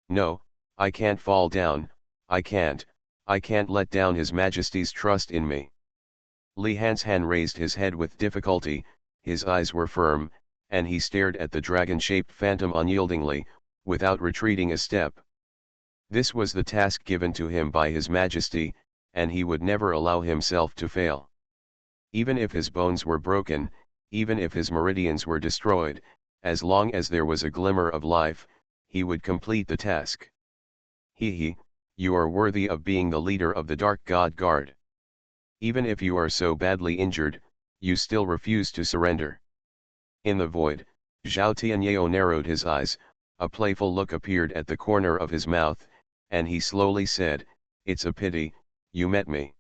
No, I can't fall down, I can't let down His Majesty's trust in me. Xuanhuan raised his head with difficulty, his eyes were firm, and he stared at the dragon-shaped phantom unyieldingly, without retreating a step. This was the task given to him by His Majesty, and he would never allow himself to fail. Even if his bones were broken, even if his meridians were destroyed, as long as there was a glimmer of life, he would complete the task. You are worthy of being the leader of the Dark God Guard. Even if you are so badly injured, you still refuse to surrender. In the void, Zhao Tianyao narrowed his eyes, a playful look appeared at the corner of his mouth, and he slowly said, "It's a pity, you met me."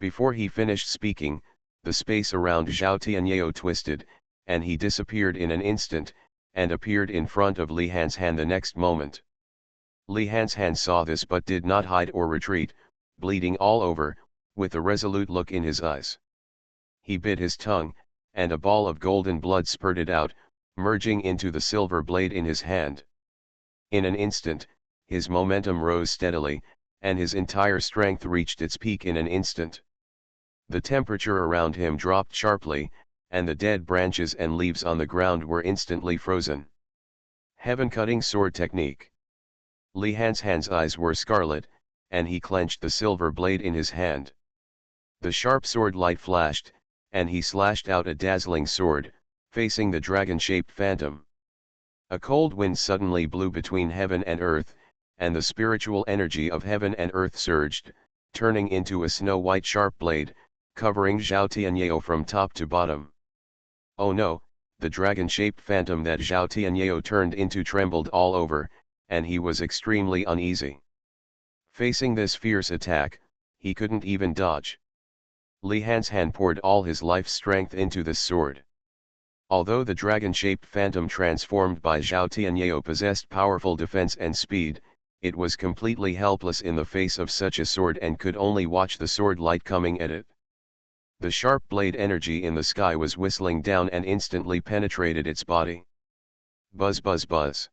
Before he finished speaking, the space around Zhao Tianyao twisted, and he disappeared in an instant, and appeared in front of Xuanhuan the next moment. Xuanhuan saw this but did not hide or retreat, bleeding all over, with a resolute look in his eyes. He bit his tongue, and a ball of golden blood spurted out, merging into the silver blade in his hand. In an instant, his momentum rose steadily, and his entire strength reached its peak in an instant. The temperature around him dropped sharply, and the dead branches and leaves on the ground were instantly frozen. Heaven-cutting sword technique. Li Han's eyes were scarlet, and he clenched the silver blade in his hand. The sharp sword light flashed, and he slashed out a dazzling sword, facing the dragon-shaped phantom. A cold wind suddenly blew between heaven and earth, and the spiritual energy of heaven and earth surged, turning into a snow-white sharp blade, covering Zhao Tianyao from top to bottom. Oh no, the dragon-shaped phantom that Zhao Tianyao turned into trembled all over, and he was extremely uneasy. Facing this fierce attack, he couldn't even dodge. Li Han's poured all his life strength into this sword. Although the dragon-shaped phantom transformed by Zhao Tianyao possessed powerful defense and speed, it was completely helpless in the face of such a sword and could only watch the sword light coming at it. The sharp blade energy in the sky was whistling down and instantly penetrated its body. Buzz buzz buzz.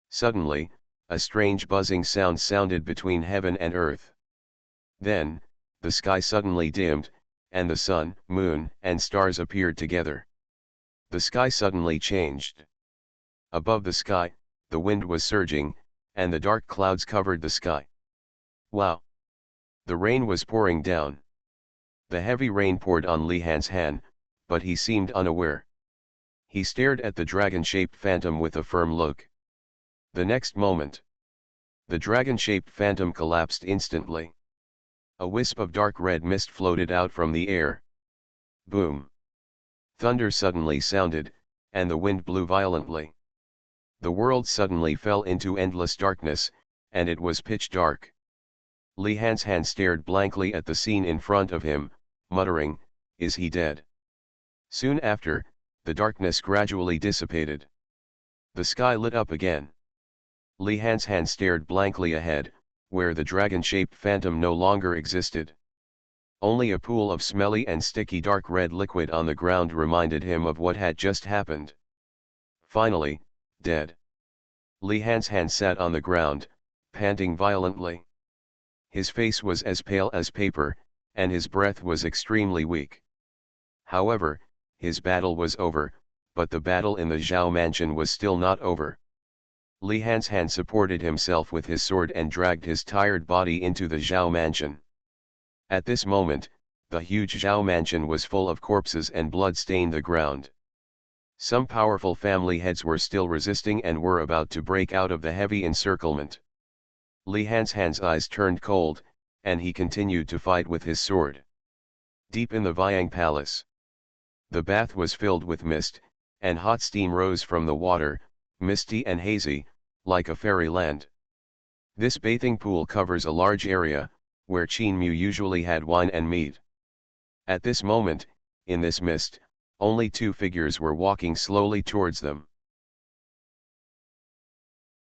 Suddenly, a strange buzzing sound sounded between heaven and earth. Then, the sky suddenly dimmed, and the sun, moon, and stars appeared together. The sky suddenly changed. Above the sky, the wind was surging, and the dark clouds covered the sky. Wow! The rain was pouring down. The heavy rain poured on Li Han's hand, but he seemed unaware. He stared at the dragon-shaped phantom with a firm look. The next moment, the dragon-shaped phantom collapsed instantly. A wisp of dark red mist floated out from the air. Boom! Thunder suddenly sounded, and the wind blew violently. The world suddenly fell into endless darkness, and it was pitch dark. Li Han's hand stared blankly at the scene in front of him, muttering, "Is he dead?" Soon after, the darkness gradually dissipated. The sky lit up again. Li Han's hand stared blankly ahead, where the dragon-shaped phantom no longer existed. Only a pool of smelly and sticky dark red liquid on the ground reminded him of what had just happened. Finally, dead. Li Han's hand sat on the ground, panting violently. His face was as pale as paper, and his breath was extremely weak. However, his battle was over, but the battle in the Zhao mansion was still not over. Li Han's hand supported himself with his sword and dragged his tired body into the Zhao mansion. At this moment, the huge Zhao mansion was full of corpses and blood stained the ground. Some powerful family heads were still resisting and were about to break out of the heavy encirclement. Li Han's eyes turned cold, and he continued to fight with his sword. Deep in the Viang Palace, the bath was filled with mist, and hot steam rose from the water, misty and hazy, like a fairyland. This bathing pool covers a large area, where Qin Mu usually had wine and meat. At this moment, in this mist, only two figures were walking slowly towards them.